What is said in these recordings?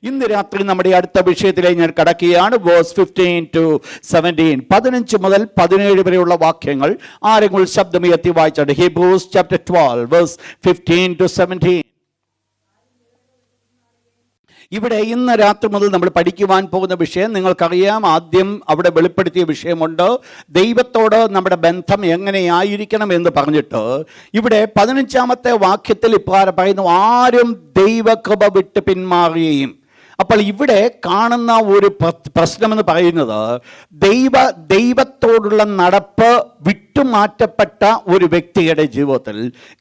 ഇന്ന് രാത്രി നമ്മുടെ അടുത്ത വിഷയത്തിലേക്ക് ഞാൻ കടക്കുകയാണ്. വേഴ്സ് 15 to 17, 15 മുതൽ 17 വരെയുള്ള വാക്യങ്ങൾ ആരെങ്കിലും ശബ്ദമുയർത്തി വായിച്ചാണ്. Hebrews chapter 12 verse 15 to 17. ഇവിടെ ഇന്ന് രാത്രി മുതൽ നമ്മൾ പഠിക്കുവാൻ പോകുന്ന വിഷയം നിങ്ങൾക്കറിയാം. ആദ്യം അവിടെ വെളിപ്പെടുത്തിയ വിഷയമുണ്ട്, ദൈവത്തോട് നമ്മുടെ ബന്ധം എങ്ങനെയായിരിക്കണം എന്ന് പറഞ്ഞിട്ട് ഇവിടെ 15-ാമത്തെ വാക്യത്തിൽ ഇപ്രകാരം പറയുന്നു, ആരും ദൈവകൃപ വിട്ട് പിന്മാറുകയും. അപ്പോൾ ഇവിടെ കാണുന്ന ഒരു പ്രശ്നമെന്ന് പറയുന്നത്, ദൈവത്തോടുള്ള നടപ്പ് വിട്ടുമാറ്റപ്പെട്ട ഒരു വ്യക്തിയുടെ ജീവിതത്തിൽ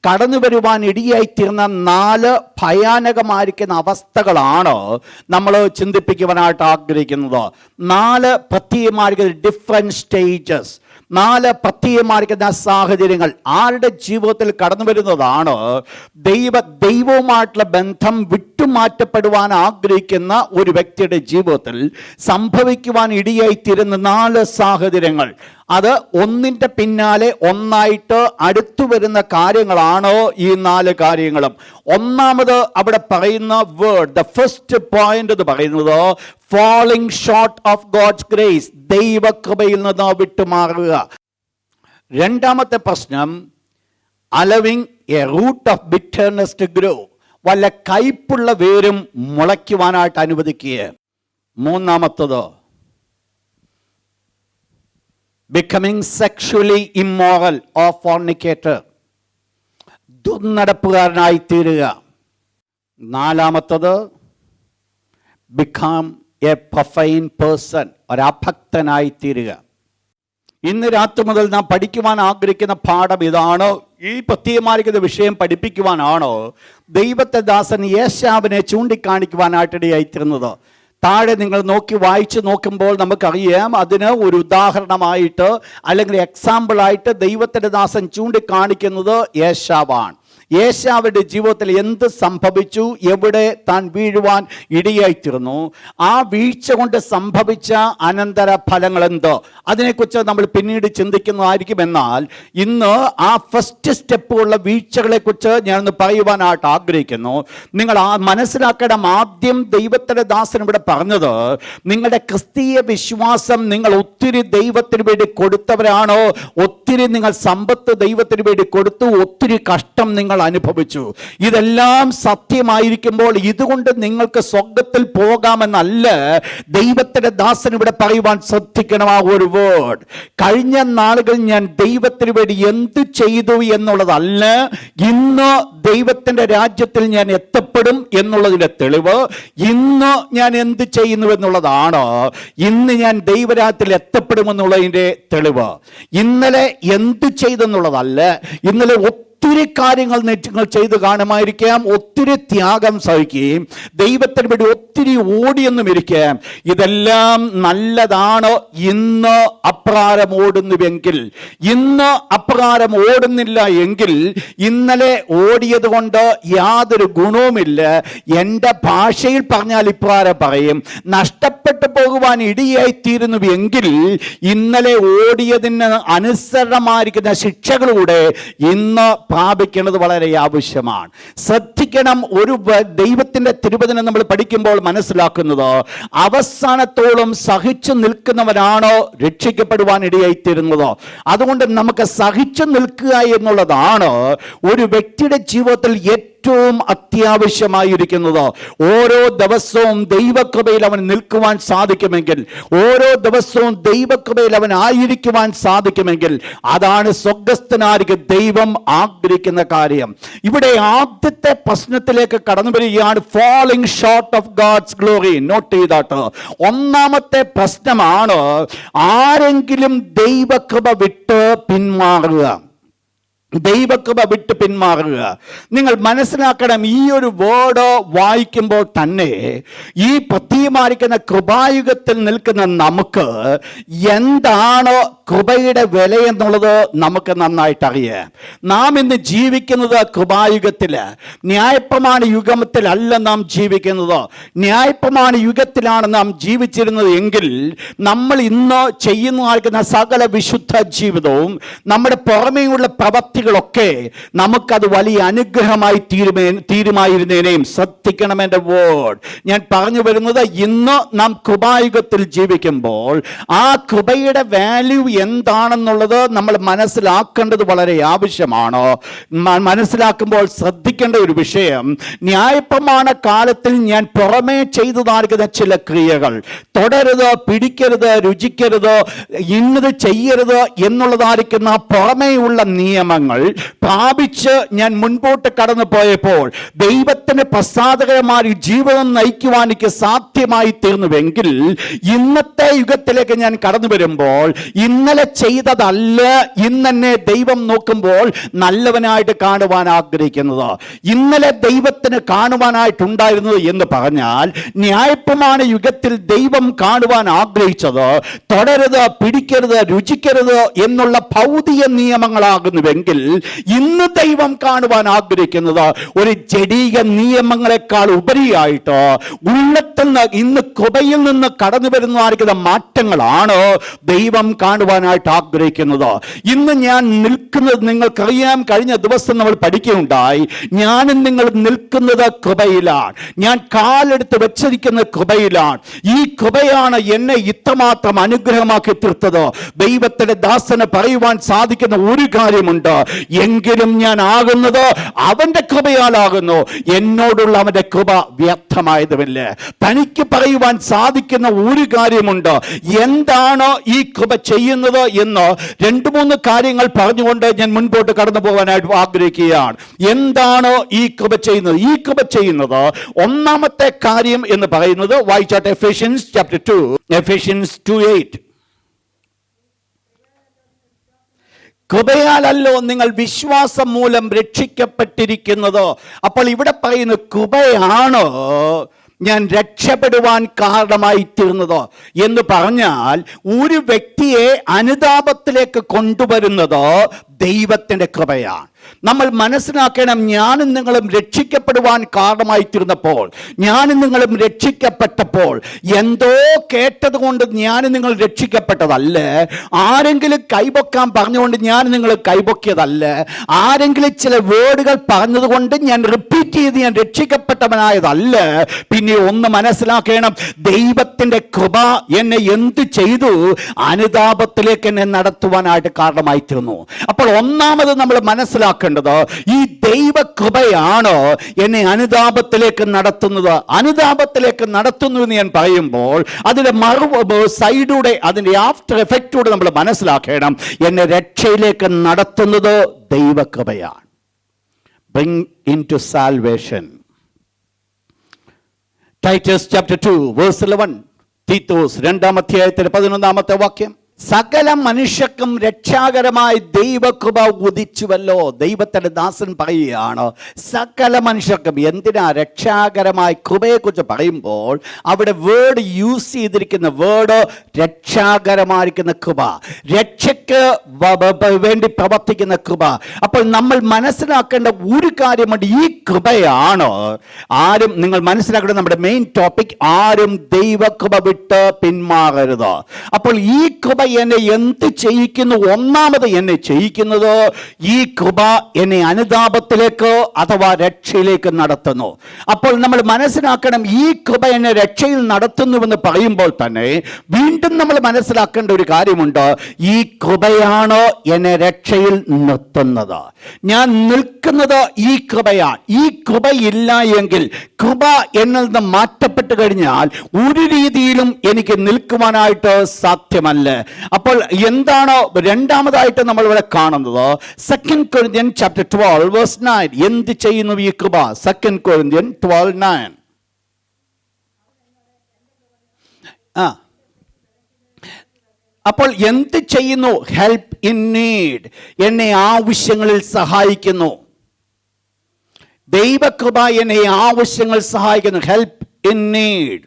കടന്നു വരുവാൻ ഇടയായിത്തീർന്ന 4 ഭയാനകമായിരിക്കുന്ന അവസ്ഥകളാണ് നമ്മൾ ചിന്തിപ്പിക്കുവാനായിട്ട് ആഗ്രഹിക്കുന്നത്. 4 പ്രത്യേകമായിരിക്കുന്ന ഡിഫറെൻറ്റ് സ്റ്റേജസ്, 4 പ്രത്യേകമായിരിക്കുന്ന സാഹചര്യങ്ങൾ ആരുടെ ജീവിതത്തിൽ കടന്നു വരുന്നതാണ് ദൈവവുമായിട്ടുള്ള ബന്ധം വിട്ടുമാറ്റപ്പെടുവാൻ ആഗ്രഹിക്കുന്ന ഒരു വ്യക്തിയുടെ ജീവിതത്തിൽ സംഭവിക്കുവാൻ ഇടയായിത്തീരുന്ന 4 സാഹചര്യങ്ങൾ. അത് ഒന്നിൻ്റെ പിന്നാലെ ഒന്നായിട്ട് അടുത്തു വരുന്ന കാര്യങ്ങളാണ് ഈ 4 കാര്യങ്ങളും. ഒന്നാമത് അവിടെ പറയുന്ന വേർഡ്, ദ ഫസ്റ്റ് പോയിന്റ് എന്ന് പറയുന്നത് falling short of God's grace, ദൈവകൃപയിൽ നിന്ന് വിട്ടുമാറുക. രണ്ടാമത്തെ പ്രശ്നം, allowing a root of bitterness to grow, വല്ല കയ്പുള്ള വേരും മുളയ്ക്കുവാനായിട്ട് അനുവദിക്കുക. മൂന്നാമത്തത് becoming sexually immoral or fornicator, ദുർനടപ്പുകാരനായി തീരുക. നാലാമത്തത് become a profane person, ഒരഭക്തനായി തീരുക. ഇന്ന് രാത്രി മുതൽ നാം പഠിക്കുവാൻ ആഗ്രഹിക്കുന്ന പാഠം ഇതാണ്. ഈ പ്രത്യേകമായിരിക്കുന്ന വിഷയം പഠിപ്പിക്കുവാനാണോ ദൈവത്തെ ദാസൻ യേശാവിനെ ചൂണ്ടിക്കാണിക്കുവാനായിട്ടിടയായിത്തീർന്നത്. താഴെ നിങ്ങൾ വായിച്ച് നോക്കുമ്പോൾ നമുക്കറിയാം, അതിന് ഒരു ഉദാഹരണമായിട്ട് അല്ലെങ്കിൽ എക്സാമ്പിളായിട്ട് ദൈവത്തിൻ്റെ ദാസൻ ചൂണ്ടിക്കാണിക്കുന്നത് യേശാവാണ്. യേശാവിൻ്റെ ജീവിതത്തിൽ എന്ത് സംഭവിച്ചു, എവിടെ താൻ വീഴുവാൻ ഇടയായിത്തീർന്നു, ആ വീഴ്ച കൊണ്ട് സംഭവിച്ച അനന്തര ഫലങ്ങൾ എന്ത്, അതിനെക്കുറിച്ച് നമ്മൾ പിന്നീട് ചിന്തിക്കുന്നതായിരിക്കും. എന്നാൽ ഇന്ന് ആ ഫസ്റ്റ് സ്റ്റെപ്പുള്ള വീഴ്ചകളെക്കുറിച്ച് ഞാനൊന്ന് പറയുവാനായിട്ട് ആഗ്രഹിക്കുന്നു. നിങ്ങൾ മനസ്സിലാക്കണം, ആദ്യം ദൈവത്തിൻ്റെ ദാസൻ ഇവിടെ പറഞ്ഞത്, നിങ്ങളുടെ ക്രിസ്തീയ വിശ്വാസം നിങ്ങൾ ഒത്തിരി ദൈവത്തിന് വേണ്ടി കൊടുത്തവരാണോ, ഒത്തിരി നിങ്ങൾ സമ്പത്ത് ദൈവത്തിന് വേണ്ടി കൊടുത്തു, ഒത്തിരി കഷ്ടം നിങ്ങൾ അനുഭവിച്ചു. ഇതെല്ലാം സത്യമായിരിക്കുമ്പോൾ ഇതുകൊണ്ട് നിങ്ങൾക്ക് സ്വർഗ്ഗത്തിൽ പോകാമെന്നല്ല ദൈവത്തിന്റെ ദാസൻ ഇവിടെ പറയുവാൻ ശ്രദ്ധിക്കണം. ആ ഒരു വേർഡ്, കഴിഞ്ഞ നാളുകളിൽ ഞാൻ ദൈവത്തിന് വേണ്ടി എന്ത് ചെയ്തു എന്നുള്ളതല്ല, ഇന്ന് ദൈവത്തിന്റെ രാജ്യത്തിൽ ഞാൻ എത്തപ്പെടും എന്നുള്ളതിന്റെ തെളിവ്, ഇന്ന് ഞാൻ എന്ത് ചെയ്യുന്നു എന്നുള്ളതാണ്. ഇന്ന് ഞാൻ ദൈവരാജ്യത്തിൽ എത്തപ്പെടുമെന്നുള്ളതിന്റെ തെളിവ്. ഇന്നലെ എന്ത് ചെയ്തെന്നുള്ളതല്ല, ഇന്നലെ ഒത്തിരി കാര്യങ്ങൾ നിങ്ങൾ ചെയ്ത് കാണുമായിരിക്കാം, ഒത്തിരി ത്യാഗം സഹിക്കുകയും ദൈവത്തിന് വേണ്ടി ഒത്തിരി ഓടിയെന്നും ഇരിക്കാം. ഇതെല്ലാം നല്ലതാണ്. ഇന്ന് അപ്രകാരം ഓടുന്നുവെങ്കിൽ, ഇന്ന് അപ്രകാരം ഓടുന്നില്ല എങ്കിൽ ഇന്നലെ ഓടിയത് കൊണ്ട് യാതൊരു ഗുണവുമില്ല. എൻ്റെ ഭാഷയിൽ പറഞ്ഞാൽ ഇപ്രകാരം പറയും, നഷ്ടപ്പെട്ടു പോകുവാൻ ഇടയായിത്തീരുന്നുവെങ്കിൽ ഇന്നലെ ഓടിയതിന് അനുസരണമായിരിക്കുന്ന ശിക്ഷകളൂടെ ഇന്ന് പ്രാപിക്കേണ്ടത് വളരെ ആവശ്യമാണ്. ശ്രദ്ധിക്കണം, ഒരു ദൈവത്തിന്റെ തിരുവചനം നമ്മൾ പഠിക്കുമ്പോൾ മനസ്സിലാക്കുന്നത്, അവസാനത്തോളം സഹിച്ചു നിൽക്കുന്നവനാണോ രക്ഷിക്കപ്പെടുവാൻ ഇടയായിത്തീരുന്നത്. അതുകൊണ്ട് നമുക്ക് സഹിച്ചു നിൽക്കുക എന്നുള്ളതാണ് ഒരു വ്യക്തിയുടെ ജീവിതത്തിൽ ഏറ്റവും അത്യാവശ്യമായിരിക്കുന്നത്. ഓരോ ദിവസവും ദൈവകൃപയിൽ അവൻ നിൽക്കുവാൻ സാധിക്കുമെങ്കിൽ, ഓരോ ദിവസവും ദൈവകൃപയിൽ അവൻ ആയിരിക്കുവാൻ സാധിക്കുമെങ്കിൽ, അതാണ് സ്വർഗ്ഗസ്ഥനായിരിക്കും ദൈവം ആഗ്രഹിക്കുന്ന കാര്യം. ഇവിടെ ആദ്യത്തെ പ്രശ്നത്തിലേക്ക് കടന്നു വരികയാണ്, falling short of God's glory. Note ചെയ്താട്ട്, ഒന്നാമത്തെ പ്രശ്നമാണ് ആരെങ്കിലും ദൈവകൃപ വിട്ട് പിന്മാറുക. ദൈവകൃപ വിട്ട് പിന്മാറുക. നിങ്ങൾ മനസ്സിലാക്കണം, ഈ ഒരു വേർഡ് വായിക്കുമ്പോൾ തന്നെ ഈ പ്രത്യേകമായിരിക്കുന്ന കൃപായുഗത്തിൽ നിൽക്കുന്ന നമുക്ക് എന്താണ് കൃപയുടെ വില എന്നുള്ളത് നമുക്ക് നന്നായിട്ട് അറിയാം. നാം ഇന്ന് ജീവിക്കുന്നത് കൃപായുഗത്തില്, ന്യായപ്രമാണ യുഗത്തിലല്ല നാം ജീവിക്കുന്നത്. ന്യായപ്രമാണ യുഗത്തിലാണ് നാം ജീവിച്ചിരുന്നത് എങ്കിൽ നമ്മൾ ഇന്ന് ചെയ്യുന്ന സകല വിശുദ്ധ ജീവിതവും നമ്മുടെ പുറമേയുള്ള പ്രവൃത്തികളൊക്കെ നമുക്കത് വലിയ അനുഗ്രഹമായി തീരുമായിരുന്നേനെയും. ശ്രദ്ധിക്കണം എൻ്റെ വേർഡ്. ഞാൻ പറഞ്ഞു വരുന്നത്, ഇന്ന് നാം കൃപായുഗത്തിൽ ജീവിക്കുമ്പോൾ ആ കൃപയുടെ വാല്യൂ എന്താണെന്നുള്ളത് നമ്മൾ മനസ്സിലാക്കേണ്ടത് വളരെ ആവശ്യമാണ്. മനസ്സിലാക്കുമ്പോൾ ശ്രദ്ധിക്കേണ്ട ഒരു വിഷയം, ന്യായപ്രമാണ കാലത്തിൽ ഞാൻ പുറമേ ചെയ്തു നൽകുന്ന ചില ക്രിയകൾ, തുടരുത്, പിടിക്കരുത്, രുചിക്കരുത്, ഇന്നത് ചെയ്യരുത് എന്നുള്ളതായിരിക്കുന്ന പുറമേയുള്ള നിയമങ്ങൾ പ്രാപിച്ച് ഞാൻ മുൻപോട്ട് കടന്നു പോയപ്പോൾ ദൈവത്തിന് പ്രസാദകരമായ ജീവിതം നയിക്കുവാൻ എനിക്ക് സാധ്യമായി തീർന്നുവെങ്കിൽ, ഇന്നത്തെ യുഗത്തിലേക്ക് ഞാൻ കടന്നു വരുമ്പോൾ ഇന്നലെ ചെയ്തതല്ല ഇന്നെന്നെ ദൈവം നോക്കുമ്പോൾ നല്ലവനായിട്ട് കാണുവാൻ ആഗ്രഹിക്കുന്നത്. ഇന്നലെ ദൈവത്തിന് കാണുവാനായിട്ടുണ്ടായിരുന്നത് എന്ന് പറഞ്ഞാൽ, ന്യായപ്രമാണ യുഗത്തിൽ ദൈവം കാണുവാൻ ആഗ്രഹിച്ചത് തുടരുത്, പിടിക്കരുത്, രുചിക്കരുത് എന്നുള്ള ഭൗതിക നിയമങ്ങളാകുന്നുവെങ്കിൽ, ഇന്ന് ദൈവം കാണുവാൻ ആഗ്രഹിക്കുന്നത് ഒരു ജഡീക നിയമങ്ങളെക്കാൾ ഉപരിയായിട്ട് ഉള്ളത്തിൽ നിന്ന്, ഇന്ന് കൃപയിൽ നിന്ന് കടന്നു വരുന്നതായിരിക്കുന്ന മാറ്റങ്ങളാണ് ദൈവം കാണുവാനായിട്ട് ആഗ്രഹിക്കുന്നത്. ഇന്ന് ഞാൻ നിൽക്കുന്നത് നിങ്ങൾക്കറിയാം. കഴിഞ്ഞ ദിവസം നമ്മൾ പഠിക്കുകയുണ്ടായി, ഞാനും നിങ്ങൾ നിൽക്കുന്നത് കൃപയിലാണ്. ഞാൻ കാലെടുത്ത് വെച്ചിരിക്കുന്ന കൃപയിലാണ്. ഈ കൃപയാണ് എന്നെ ഇത്രമാത്രം അനുഗ്രഹമാക്കി തീർത്തത്. ദൈവത്തിന്റെ ദാസന് പറയുവാൻ സാധിക്കുന്ന ഒരു കാര്യമുണ്ട്, എങ്കിലും ഞാൻ ആകുന്നത് അവന്റെ കൃപയാലാകുന്നു. എന്നോടുള്ള അവന്റെ കൃപ വ്യർത്ഥമായതുമില്ല. തനിക്ക് പറയുവാൻ സാധിക്കുന്ന ഒരു കാര്യമുണ്ട്, എന്താണ് ഈ കൃപ ചെയ്യുന്നത് എന്ന് 2-3 കാര്യങ്ങൾ പറഞ്ഞുകൊണ്ട് ഞാൻ മുൻപോട്ട് കടന്നു പോകാനായിട്ട് ആഗ്രഹിക്കുകയാണ്. എന്താണ് ഈ കൃപ ചെയ്യുന്നത്? ഈ കൃപ ചെയ്യുന്നത് ഒന്നാമത്തെ കാര്യം എന്ന് പറയുന്നത്, വായിച്ചാട്ടെ, എഫെഷ്യൻസ് ചാപ്റ്റർ 2, എഫെഷ്യൻസ് 2:8. കൃപയാലല്ലോ നിങ്ങൾ വിശ്വാസം മൂലം രക്ഷിക്കപ്പെട്ടിരിക്കുന്നത്. അപ്പോൾ ഇവിടെ പറയുന്ന കൃപയാണ് ഞാൻ രക്ഷപ്പെടുവാൻ കാരണമായി തീർന്നത് എന്ന് പറഞ്ഞാൽ, ഒരു വ്യക്തിയെ അനുതാപത്തിലേക്ക് കൊണ്ടുവരുന്നത് ദൈവത്തിന്റെ കൃപയാണ്. നമ്മൾ മനസ്സിലാക്കണം, ഞാനും നിങ്ങളും രക്ഷിക്കപ്പെടുവാൻ കാരണമായി തീർന്നപ്പോൾ, ഞാനും നിങ്ങളും രക്ഷിക്കപ്പെട്ടപ്പോൾ എന്തോ കേട്ടത് കൊണ്ട് ഞാനും നിങ്ങൾ രക്ഷിക്കപ്പെട്ടതല്ല. ആരെങ്കിലും കൈപൊക്കാൻ പറഞ്ഞുകൊണ്ട് ഞാൻ നിങ്ങൾ കൈപൊക്കിയതല്ല. ആരെങ്കിലും ചില വേർഡുകൾ പറഞ്ഞതുകൊണ്ട് ഞാൻ റിപ്പീറ്റ് ചെയ്ത് ഞാൻ രക്ഷിക്കപ്പെട്ടവനായതല്ല. പിന്നെ ഒന്ന് മനസ്സിലാക്കണം, ദൈവത്തിന്റെ കൃപ എന്നെ എന്ത് ചെയ്തു? അനുതാപത്തിലേക്ക് എന്നെ നടത്തുവാനായിട്ട് കാരണമായി തീർന്നു. അപ്പോൾ ഒന്നാമത് നമ്മൾ മനസ്സിലാക്കേണ്ടത്, ഈ ദൈവകൃപയാണ് എന്നെ അനുതാപത്തിലേക്ക് നടത്തുന്നത്. അനുതാപത്തിലേക്ക് നടത്തുന്നു എന്ന് ഞാൻ പറയുമ്പോൾ അതിന്റെ സൈഡൂടെ, അതിന്റെ ആഫ്റ്റർ എഫക്റ്റൂടെ നമ്മൾ മനസ്സിലാക്കണം, എന്നെ രക്ഷയിലേക്ക് നടത്തുന്നത് ദൈവകൃപയാണ്. Bring into salvation. Titus chapter 2 verse 11. Titus 2-ാം അധ്യായത്തിലെ 11-ാമത്തെ വാക്യം, സകല മനുഷ്യർക്കും രക്ഷാകരമായ ദൈവകൃപ ഉദിച്ചുവല്ലോ. ദൈവത്തിന്റെ ദാസൻ പറയുകയാണ്, സകല മനുഷ്യർക്കും. എന്തിനാ രക്ഷാകരമായ കൃപയെക്കുറിച്ച് പറയുമ്പോൾ അവിടെ വേർഡ് യൂസ് ചെയ്തിരിക്കുന്ന വേർഡ് രക്ഷാകരമായിരിക്കുന്ന കൃപ, രക്ഷയ്ക്ക് വേണ്ടി പ്രവർത്തിക്കുന്ന കൃപ. അപ്പോൾ നമ്മൾ മനസ്സിലാക്കേണ്ട ഒരു കാര്യമുണ്ട്, ഈ കൃപയാണ്. ആരും, നിങ്ങൾ മനസ്സിലാക്കേണ്ട നമ്മുടെ മെയിൻ ടോപ്പിക്, ആരും ദൈവകൃപ വിട്ട് പിന്മാറരുത്. അപ്പോൾ ഈ കൃപ എന്നെ എന്ത് ചെയ്യിക്കുന്നു? ഒന്നാമത് എന്നെ ചെയ്യിക്കുന്നത്, ഈ കൃപ എന്നെ അനുതാപത്തിലേക്ക് അഥവാ രക്ഷയിലേക്ക് നടത്തുന്നു. അപ്പോൾ നമ്മൾ മനസ്സിലാക്കണം, ഈ കൃപ എന്നെ രക്ഷയിൽ നടത്തുന്നുവെന്ന് പറയുമ്പോൾ തന്നെ വീണ്ടും നമ്മൾ മനസ്സിലാക്കേണ്ട ഒരു കാര്യമുണ്ട്, ഈ കൃപയാണ് എന്നെ രക്ഷയിൽ നിർത്തുന്നത്. ഞാൻ നിൽക്കുന്നത് ഈ കൃപയാണ്. ഈ കൃപയില്ല എങ്കിൽ, കൃപ എന്നിൽ നിന്ന് മാറ്റപ്പെട്ട് കഴിഞ്ഞാൽ ഒരു രീതിയിലും എനിക്ക് നിൽക്കുവാനായിട്ട് സാധ്യമല്ല. അപ്പോൾ എന്താണ് രണ്ടാമതായിട്ട് നമ്മൾ ഇവിടെ കാണുന്നത്? 2 Corinthians chapter 12 verse 9. എന്ത് ചെയ്യുന്നു ഈ കൃപ? 2 Corinthians 12:9. അപ്പോൾ എന്ത് ചെയ്യുന്നു? ഹെൽപ്പ് ഇൻ നീഡ്, എന്നെ ആവശ്യങ്ങളിൽ സഹായിക്കുന്നു. ദൈവകൃപ എന്നെ ആവശ്യങ്ങൾ സഹായിക്കുന്നു. ഹെൽപ്പ് ഇൻ നീഡ്,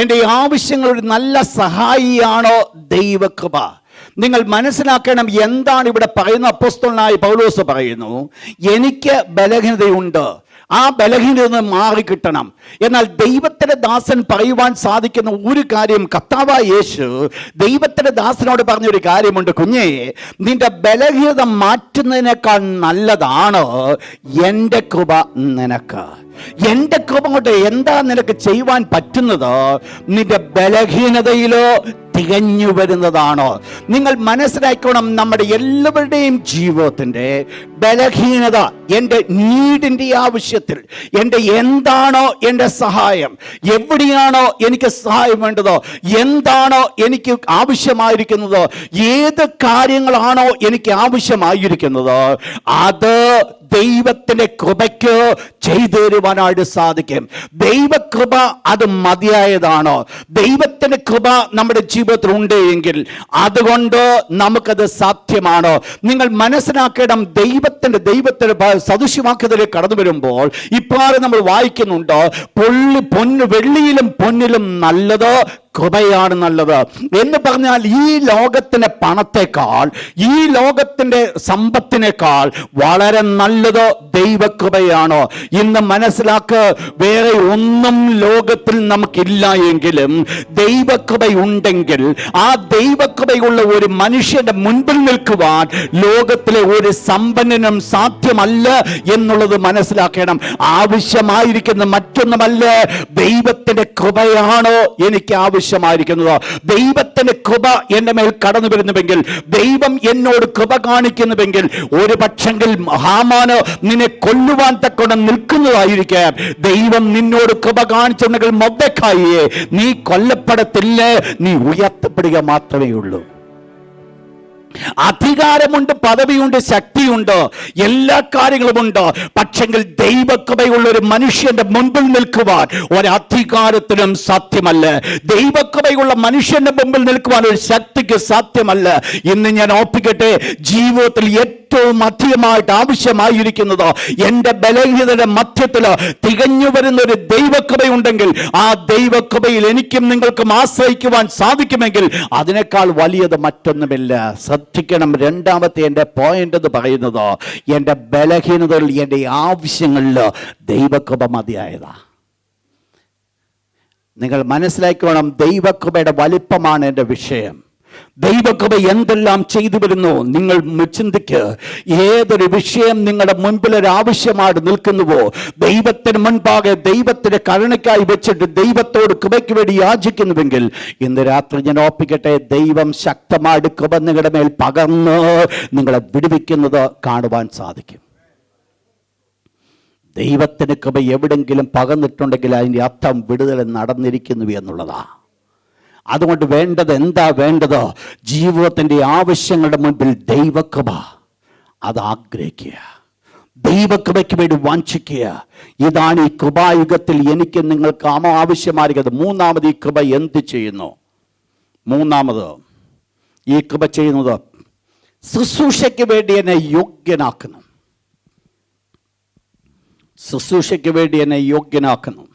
എൻ്റെ ആവശ്യങ്ങൾ ഒരു നല്ല സഹായിയാണോ ദൈവകൃപ. നിങ്ങൾ മനസ്സിലാക്കണം എന്താണ് ഇവിടെ പറയുന്ന. അപ്പോസ്തലനായ പൗലോസ് പറയുന്നു, എനിക്ക് ബലഹീനതയുണ്ട്, ആ ബലഹീനതയിൽ നിന്ന് മാറിക്കിട്ടണം. എന്നാൽ ദൈവത്തിന്റെ ദാസൻ പറയുവാൻ സാധിക്കുന്ന ഒരു കാര്യം, കർത്താവായ യേശു ദൈവത്തിന്റെ ദാസനോട് പറഞ്ഞൊരു കാര്യമുണ്ട്, കുഞ്ഞേ, നിന്റെ ബലഹീനത മാറ്റുന്നതിനേക്കാൾ നല്ലതാണ് എൻ്റെ കൃപ നിനക്ക്. എൻ്റെ കൃപ കൊണ്ട് എന്താ നിനക്ക് ചെയ്യുവാൻ പറ്റുന്നത്? നിന്റെ ബലഹീനതയിലോ തികഞ്ഞു വരുന്നതാണോ? നിങ്ങൾ മനസ്സിലാക്കണം, നമ്മുടെ എല്ലാവരുടെയും ജീവിതത്തിൻ്റെ ബലഹീനത, എൻ്റെ നീഡിൻ്റെ ആവശ്യത്തിൽ, എൻ്റെ എന്താണോ എൻ്റെ സഹായം, എവിടെയാണോ എനിക്ക് സഹായം വേണ്ടതോ, എന്താണോ എനിക്ക് ആവശ്യമായിരിക്കുന്നതോ, ഏത് കാര്യങ്ങളാണോ എനിക്ക് ആവശ്യമായിരിക്കുന്നതോ, അത് ദൈവത്തിന്റെ കൃപയ്ക്ക് ചെയ്തു തരുവാനായിട്ട് സാധിക്കും. ദൈവകൃപ അത് മതിയായതാണോ? ദൈവത്തിന്റെ കൃപ നമ്മുടെ ജീവിതത്തിൽ ഉണ്ട് എങ്കിൽ അതുകൊണ്ട് നമുക്കത് സാധ്യമാണോ? നിങ്ങൾ മനസ്സിലാക്കണം, ദൈവത്തിന്റെ സദൃശ്യവാക്യത്തിലേക്ക് കടന്നു വരുമ്പോൾ ഇപ്പോൾ നമ്മൾ വായിക്കുന്നുണ്ട്, വെള്ളിയിലും പൊന്നിലും നല്ലത് കൃപയാണ് നല്ലത് എന്ന് പറഞ്ഞാൽ, ഈ ലോകത്തിന്റെ പണത്തെക്കാൾ, ഈ ലോകത്തിന്റെ സമ്പത്തിനേക്കാൾ വളരെ നല്ലത് ദൈവകൃപയാണോ? ഇന്ന് മനസ്സിലാക്ക്, വേറെ ഒന്നും ലോകത്തിൽ നമുക്കില്ല എങ്കിലും ദൈവകൃപയുണ്ടെങ്കിൽ, ആ ദൈവകൃപയുള്ള ഒരു മനുഷ്യന്റെ മുൻപിൽ നിൽക്കുവാൻ ലോകത്തിലെ ഒരു സമ്പന്നനും സാധ്യമല്ല എന്നുള്ളത് മനസ്സിലാക്കണം. ആവശ്യമായിരിക്കുന്ന മറ്റൊന്നുമല്ല, ദൈവത്തിന്റെ കൃപയാണോ എനിക്ക് ആവശ്യമായിരിക്കുന്നത്? ദൈവത്തിന്റെ കൃപ എന്റെ മേൽ കടന്നു വരുന്നുവെങ്കിൽ, ദൈവം എന്നോട് കൃപ കാണിക്കുന്നുവെങ്കിൽ, ഒരു പക്ഷെങ്കിൽ ഹാമാന് നിന്നെ കൊല്ലുവാൻ തക്കോണം നിൽക്കുന്നതായിരിക്കാം. ദൈവം നിന്നോട് കൃപ കാണിച്ചിട്ടുണ്ടെങ്കിൽ മൊർദെഖായിയെ, നീ കൊല്ലപ്പെടത്തില്ല, നീ ഉയർത്തപ്പെടുക മാത്രമേ ഉള്ളൂ. അധികാരമുണ്ട്, പദവിയുണ്ട്, ശക്തിയുണ്ട്, എല്ലാ കാര്യങ്ങളുമുണ്ട്. പക്ഷെങ്കിൽ ദൈവകൃപയുള്ള ഒരു മനുഷ്യന്റെ മുൻപിൽ നിൽക്കുവാൻ ഒരധികാരത്തിനും സാധ്യമല്ല. ദൈവകൃപയുള്ള മനുഷ്യന്റെ മുമ്പിൽ നിൽക്കുവാൻ ഒരു ശക്തിക്ക് സാധ്യമല്ല. ഇന്ന് ഞാൻ ഓർപ്പിക്കട്ടെ, ജീവിതത്തിൽ ഏറ്റവും അധികമായിട്ട് ആവശ്യമായിരിക്കുന്നത്, എൻ്റെ ബലഹീനതയുടെ മധ്യത്തിൽ തികഞ്ഞു വരുന്ന ഒരു ദൈവകൃപയുണ്ടെങ്കിൽ, ആ ദൈവകൃപയിൽ എനിക്കും നിങ്ങൾക്കും ആശ്രയിക്കുവാൻ സാധിക്കുമെങ്കിൽ അതിനേക്കാൾ വലിയത് മറ്റൊന്നുമില്ല. ശ്രദ്ധിക്കണം, രണ്ടാമത്തെ എൻ്റെ പോയിന്റ് എന്ന് പറയുന്നത്, എൻ്റെ ബലഹീനതകളിൽ, എൻ്റെ ആവശ്യങ്ങളിൽ ദൈവകൃപ മതിയായതാ. നിങ്ങൾ മനസ്സിലാക്കണം, ദൈവകൃപയുടെ വലിപ്പമാണ് എൻ്റെ വിഷയം. ദൈവകൃപ എന്തെല്ലാം ചെയ്തു വരുന്നു നിങ്ങൾ ചിന്തിക്ക്. ഏതൊരു വിഷയം നിങ്ങളുടെ മുൻപിൽ ഒരു ആവശ്യമായിട്ട് നിൽക്കുന്നുവോ, ദൈവത്തിന് മുൻപാകെ ദൈവത്തിന്റെ കരുണയ്ക്കായി വെച്ചിട്ട് ദൈവത്തോട് കൃപയ്ക്ക് വേണ്ടി യാചിക്കുന്നുവെങ്കിൽ, ഇന്ന് രാത്രി ഞാൻ ഓർപ്പിക്കട്ടെ, ദൈവം ശക്തമായിട്ട് കൃപ നിങ്ങളുടെ മേൽ പകർന്ന് നിങ്ങളെ വിടുവിക്കുന്നത് കാണുവാൻ സാധിക്കും. ദൈവത്തിന് കൃപ എവിടെങ്കിലും പകർന്നിട്ടുണ്ടെങ്കിൽ അതിൻ്റെ അർത്ഥം വിടുതൽ നടന്നിരിക്കുന്നു എന്നുള്ളതാണ്. അതുകൊണ്ട് വേണ്ടത് എന്താ വേണ്ടത്? ജീവിതത്തിൻ്റെ ആവശ്യങ്ങളുടെ മുൻപിൽ ദൈവകൃപ അത് ആഗ്രഹിക്കുക, ദൈവകൃപയ്ക്ക് വേണ്ടി വാഞ്ചിക്കുക. ഇതാണ് ഈ കൃപായുഗത്തിൽ എനിക്ക് നിങ്ങൾക്ക് ആവശ്യമായിരിക്കുന്നത്. മൂന്നാമത്, ഈ കൃപ എന്ത് ചെയ്യുന്നു? മൂന്നാമത് ഈ കൃപ ചെയ്യുന്നത് ശുശ്രൂഷയ്ക്ക് വേണ്ടി എന്നെ യോഗ്യനാക്കുന്നു. ശുശ്രൂഷയ്ക്ക് വേണ്ടി എന്നെ യോഗ്യനാക്കുന്നു.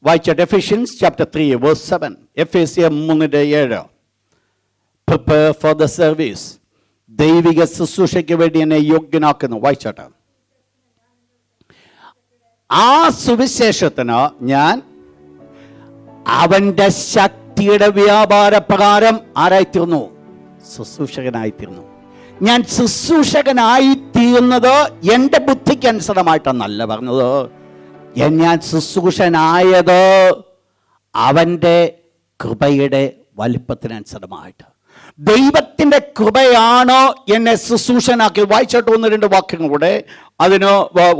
വായിച്ചോട്ടെ, എഫേഷ്യൻസ് ചാപ്റ്റർ 3 വേഴ്സ് 7. എഫേസ്യർ 3:7. Prepare for the service. ദൈവിക ശുശ്രൂഷയ്ക്ക് വേണ്ടി എന്നെ യോഗ്യനാക്കുന്നു. വായിച്ചോട്ടെ, ആ സുവിശേഷത്തിന് ഞാൻ അവന്റെ ശക്തിയുടെ വ്യാപാര പ്രകാരം ആരായിത്തീർന്നു? ശുശ്രൂഷകനായിത്തീർന്നു. ഞാൻ ശുശ്രൂഷകനായിത്തീർന്നത് എൻ്റെ ബുദ്ധിക്ക് അനുസൃതമായിട്ടെന്നല്ല പറഞ്ഞത്. ഞാൻ ശുശ്രൂഷനായത് അവൻ്റെ കൃപയുടെ വലിപ്പത്തിനനുസൃതമായിട്ട്. ദൈവത്തിൻ്റെ കൃപയാണോ എന്നെ ശുശ്രൂഷനാക്കി? വായിച്ചോട്ട് 1-2 വാക്യങ്ങൾ കൂടെ. അതിന്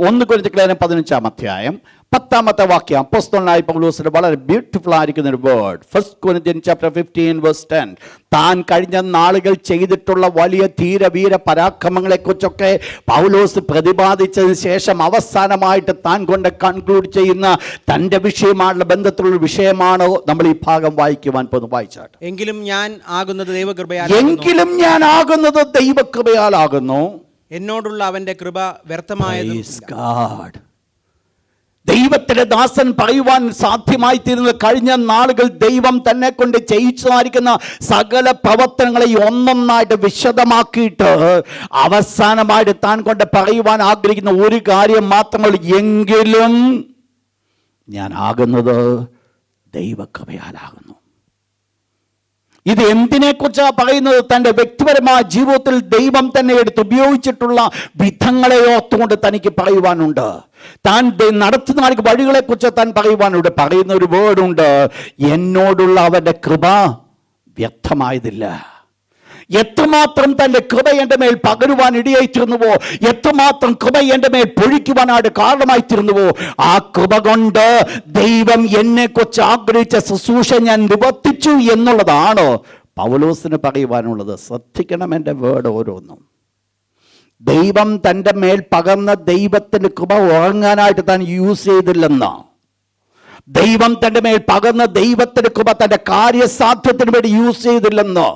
1 കൊരിന്ത്യർ 15-ാം അധ്യായം 10-ാമത്തെ വാക്യം അപ്പോസ്തലനായ പൗലോസിന്റെ വളരെ ബ്യൂട്ടിഫുൾ ആയിരിക്കുന്ന ഒരു വേർഡ്. 1 Corinthians chapter 15 verse 10. താൻ കഴിഞ്ഞ നാളുകൾ ചെയ്തിട്ടുള്ള വലിയ ധീരവീര പരാക്രമങ്ങളെ കുറിച്ചൊക്കെ പൗലോസ് പ്രതിപാദിച്ചതിന് ശേഷം അവസാനമായിട്ട് താൻ കൊണ്ട് കൺക്ലൂഡ് ചെയ്യുന്ന തൻ്റെ വിഷയമായുള്ള ബന്ധത്തിലുള്ള വിഷയമാണ് നമ്മൾ ഈ ഭാഗം വായിക്കുവാൻ പോകുന്നു. വായിച്ചാട്ട്, എങ്കിലും ഞാൻ ആകുന്നത് ദൈവകൃപയാലാകുന്നു, എന്നോടുള്ള അവന്റെ കൃപ വ്യർത്ഥമായത്. ദൈവത്തിന്റെ ദാസൻ പറയുവാൻ സാധ്യമായി തീരുന്നത് കഴിഞ്ഞ നാളുകൾ ദൈവം തന്നെ കൊണ്ട് ചെയ്യിച്ചതായിരിക്കുന്ന സകല പ്രവർത്തനങ്ങളെ ഒന്നൊന്നായിട്ട് വിശദമാക്കിയിട്ട് അവസാനമായിട്ട് താൻ കൊണ്ട് പറയുവാൻ ആഗ്രഹിക്കുന്ന ഒരു കാര്യം മാത്രമേ, എങ്കിലും ഞാൻ ആകുന്നത് ദൈവകൃപയാലാകുന്നു. ഇത് എന്തിനെ കുറിച്ചാണ് പറയുന്നത്? തൻ്റെ വ്യക്തിപരമായ ജീവിതത്തിൽ ദൈവം തന്നെ എടുത്ത് ഉപയോഗിച്ചിട്ടുള്ള വിധങ്ങളെ ഓർത്തുകൊണ്ട് തനിക്ക് പറയുവാനുണ്ട്. താൻ നടത്തുന്ന വഴികളെ കുറിച്ച് താൻ പറയുവാനുണ്ട്. പറയുന്ന ഒരു വേർഡുണ്ട്, എന്നോടുള്ള അവന്റെ കൃപ വ്യർത്ഥമായതില്ല. എത്രമാത്രം തൻ്റെ കൃപ എൻ്റെ മേൽ പകരുവാൻ ഇടയായിത്തീർന്നുവോ, എത്രമാത്രം കൃപ എൻ്റെ മേൽ പൊഴിക്കുവാനായിട്ട് കാരണമായിത്തീർന്നുവോ, ആ കൃപ കൊണ്ട് ദൈവം എന്നെ കുറിച്ച് ആഗ്രഹിച്ച ശുശ്രൂഷ ഞാൻ നിവർത്തിച്ചു എന്നുള്ളതാണ് പൗലോസിന് പറയുവാനുള്ളത്. ശ്രദ്ധിക്കണം എൻ്റെ വേർഡ് ഓരോന്നും. ദൈവം തൻ്റെ മേൽ പകർന്ന ദൈവത്തിൻ്റെ കൃപ ഉറങ്ങാനായിട്ട് താൻ യൂസ് ചെയ്തില്ലെന്ന്. ദൈവം തൻ്റെ മേൽ പകർന്ന ദൈവത്തിൻ്റെ കൃപ തൻ്റെ കാര്യസാധ്യത്തിന് വേണ്ടി യൂസ് ചെയ്തില്ലെന്ന്.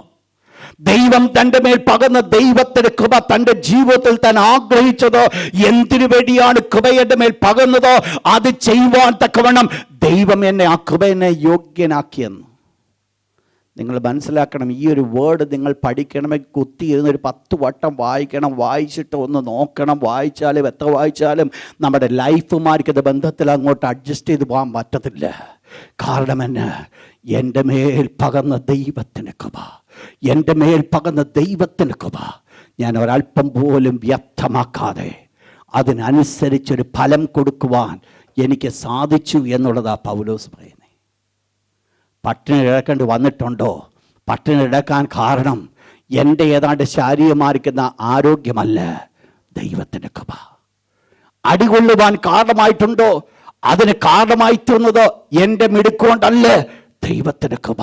ദൈവം തൻ്റെ മേൽ പകർന്ന ദൈവത്തിന്റെ കൃപ തൻ്റെ ജീവിതത്തിൽ താൻ ആഗ്രഹിച്ചത് എന്തിനു വേണ്ടിയാണ് കൃപയുടെ മേൽ പകർന്നത്, അത് ചെയ്യുവാൻ തക്കവണ്ണം ദൈവം എന്നെ ആ കൃപ എന്നെ യോഗ്യനാക്കിയെന്ന് നിങ്ങൾ മനസ്സിലാക്കണം. ഈ ഒരു വേർഡ് നിങ്ങൾ പഠിക്കണമെങ്കിൽ കുത്തിയിരുന്ന് ഒരു 10 വട്ടം വായിക്കണം. വായിച്ചിട്ട് ഒന്ന് നോക്കണം. വായിച്ചാലും എത്ര വായിച്ചാലും നമ്മുടെ ലൈഫുമാർക്കത് ബന്ധത്തിൽ അങ്ങോട്ട് അഡ്ജസ്റ്റ് ചെയ്ത് പോകാൻ പറ്റത്തില്ല. കാരണം എന്നെ എൻ്റെ മേൽ പകർന്ന ദൈവത്തിന് കൃപ, എൻ്റെ മേൽ പകർന്ന ദൈവത്തിന് കൃപ ഞാൻ ഒരല്പം പോലും വ്യർത്ഥമാക്കാതെ അതിനനുസരിച്ചൊരു ഫലം കൊടുക്കുവാൻ എനിക്ക് സാധിച്ചു എന്നുള്ളതാണ് പൗലോസ് പറയുന്നത്. പട്ടിണി കിടക്കേണ്ടി വന്നിട്ടുണ്ടോ? പട്ടിണി കിടക്കാൻ കാരണം എൻ്റെ ഏതാണ്ട് ശാരീരമായിരിക്കുന്ന ആരോഗ്യമല്ല, ദൈവത്തിൻ്റെ കൃപ. അടികൊള്ളുവാൻ കാരണമായിട്ടുണ്ടോ? അതിന് കാരണമായി തീർന്നത് എൻ്റെ മിടുക്കൊണ്ടല്ല, ദൈവത്തിൻ്റെ കൃപ.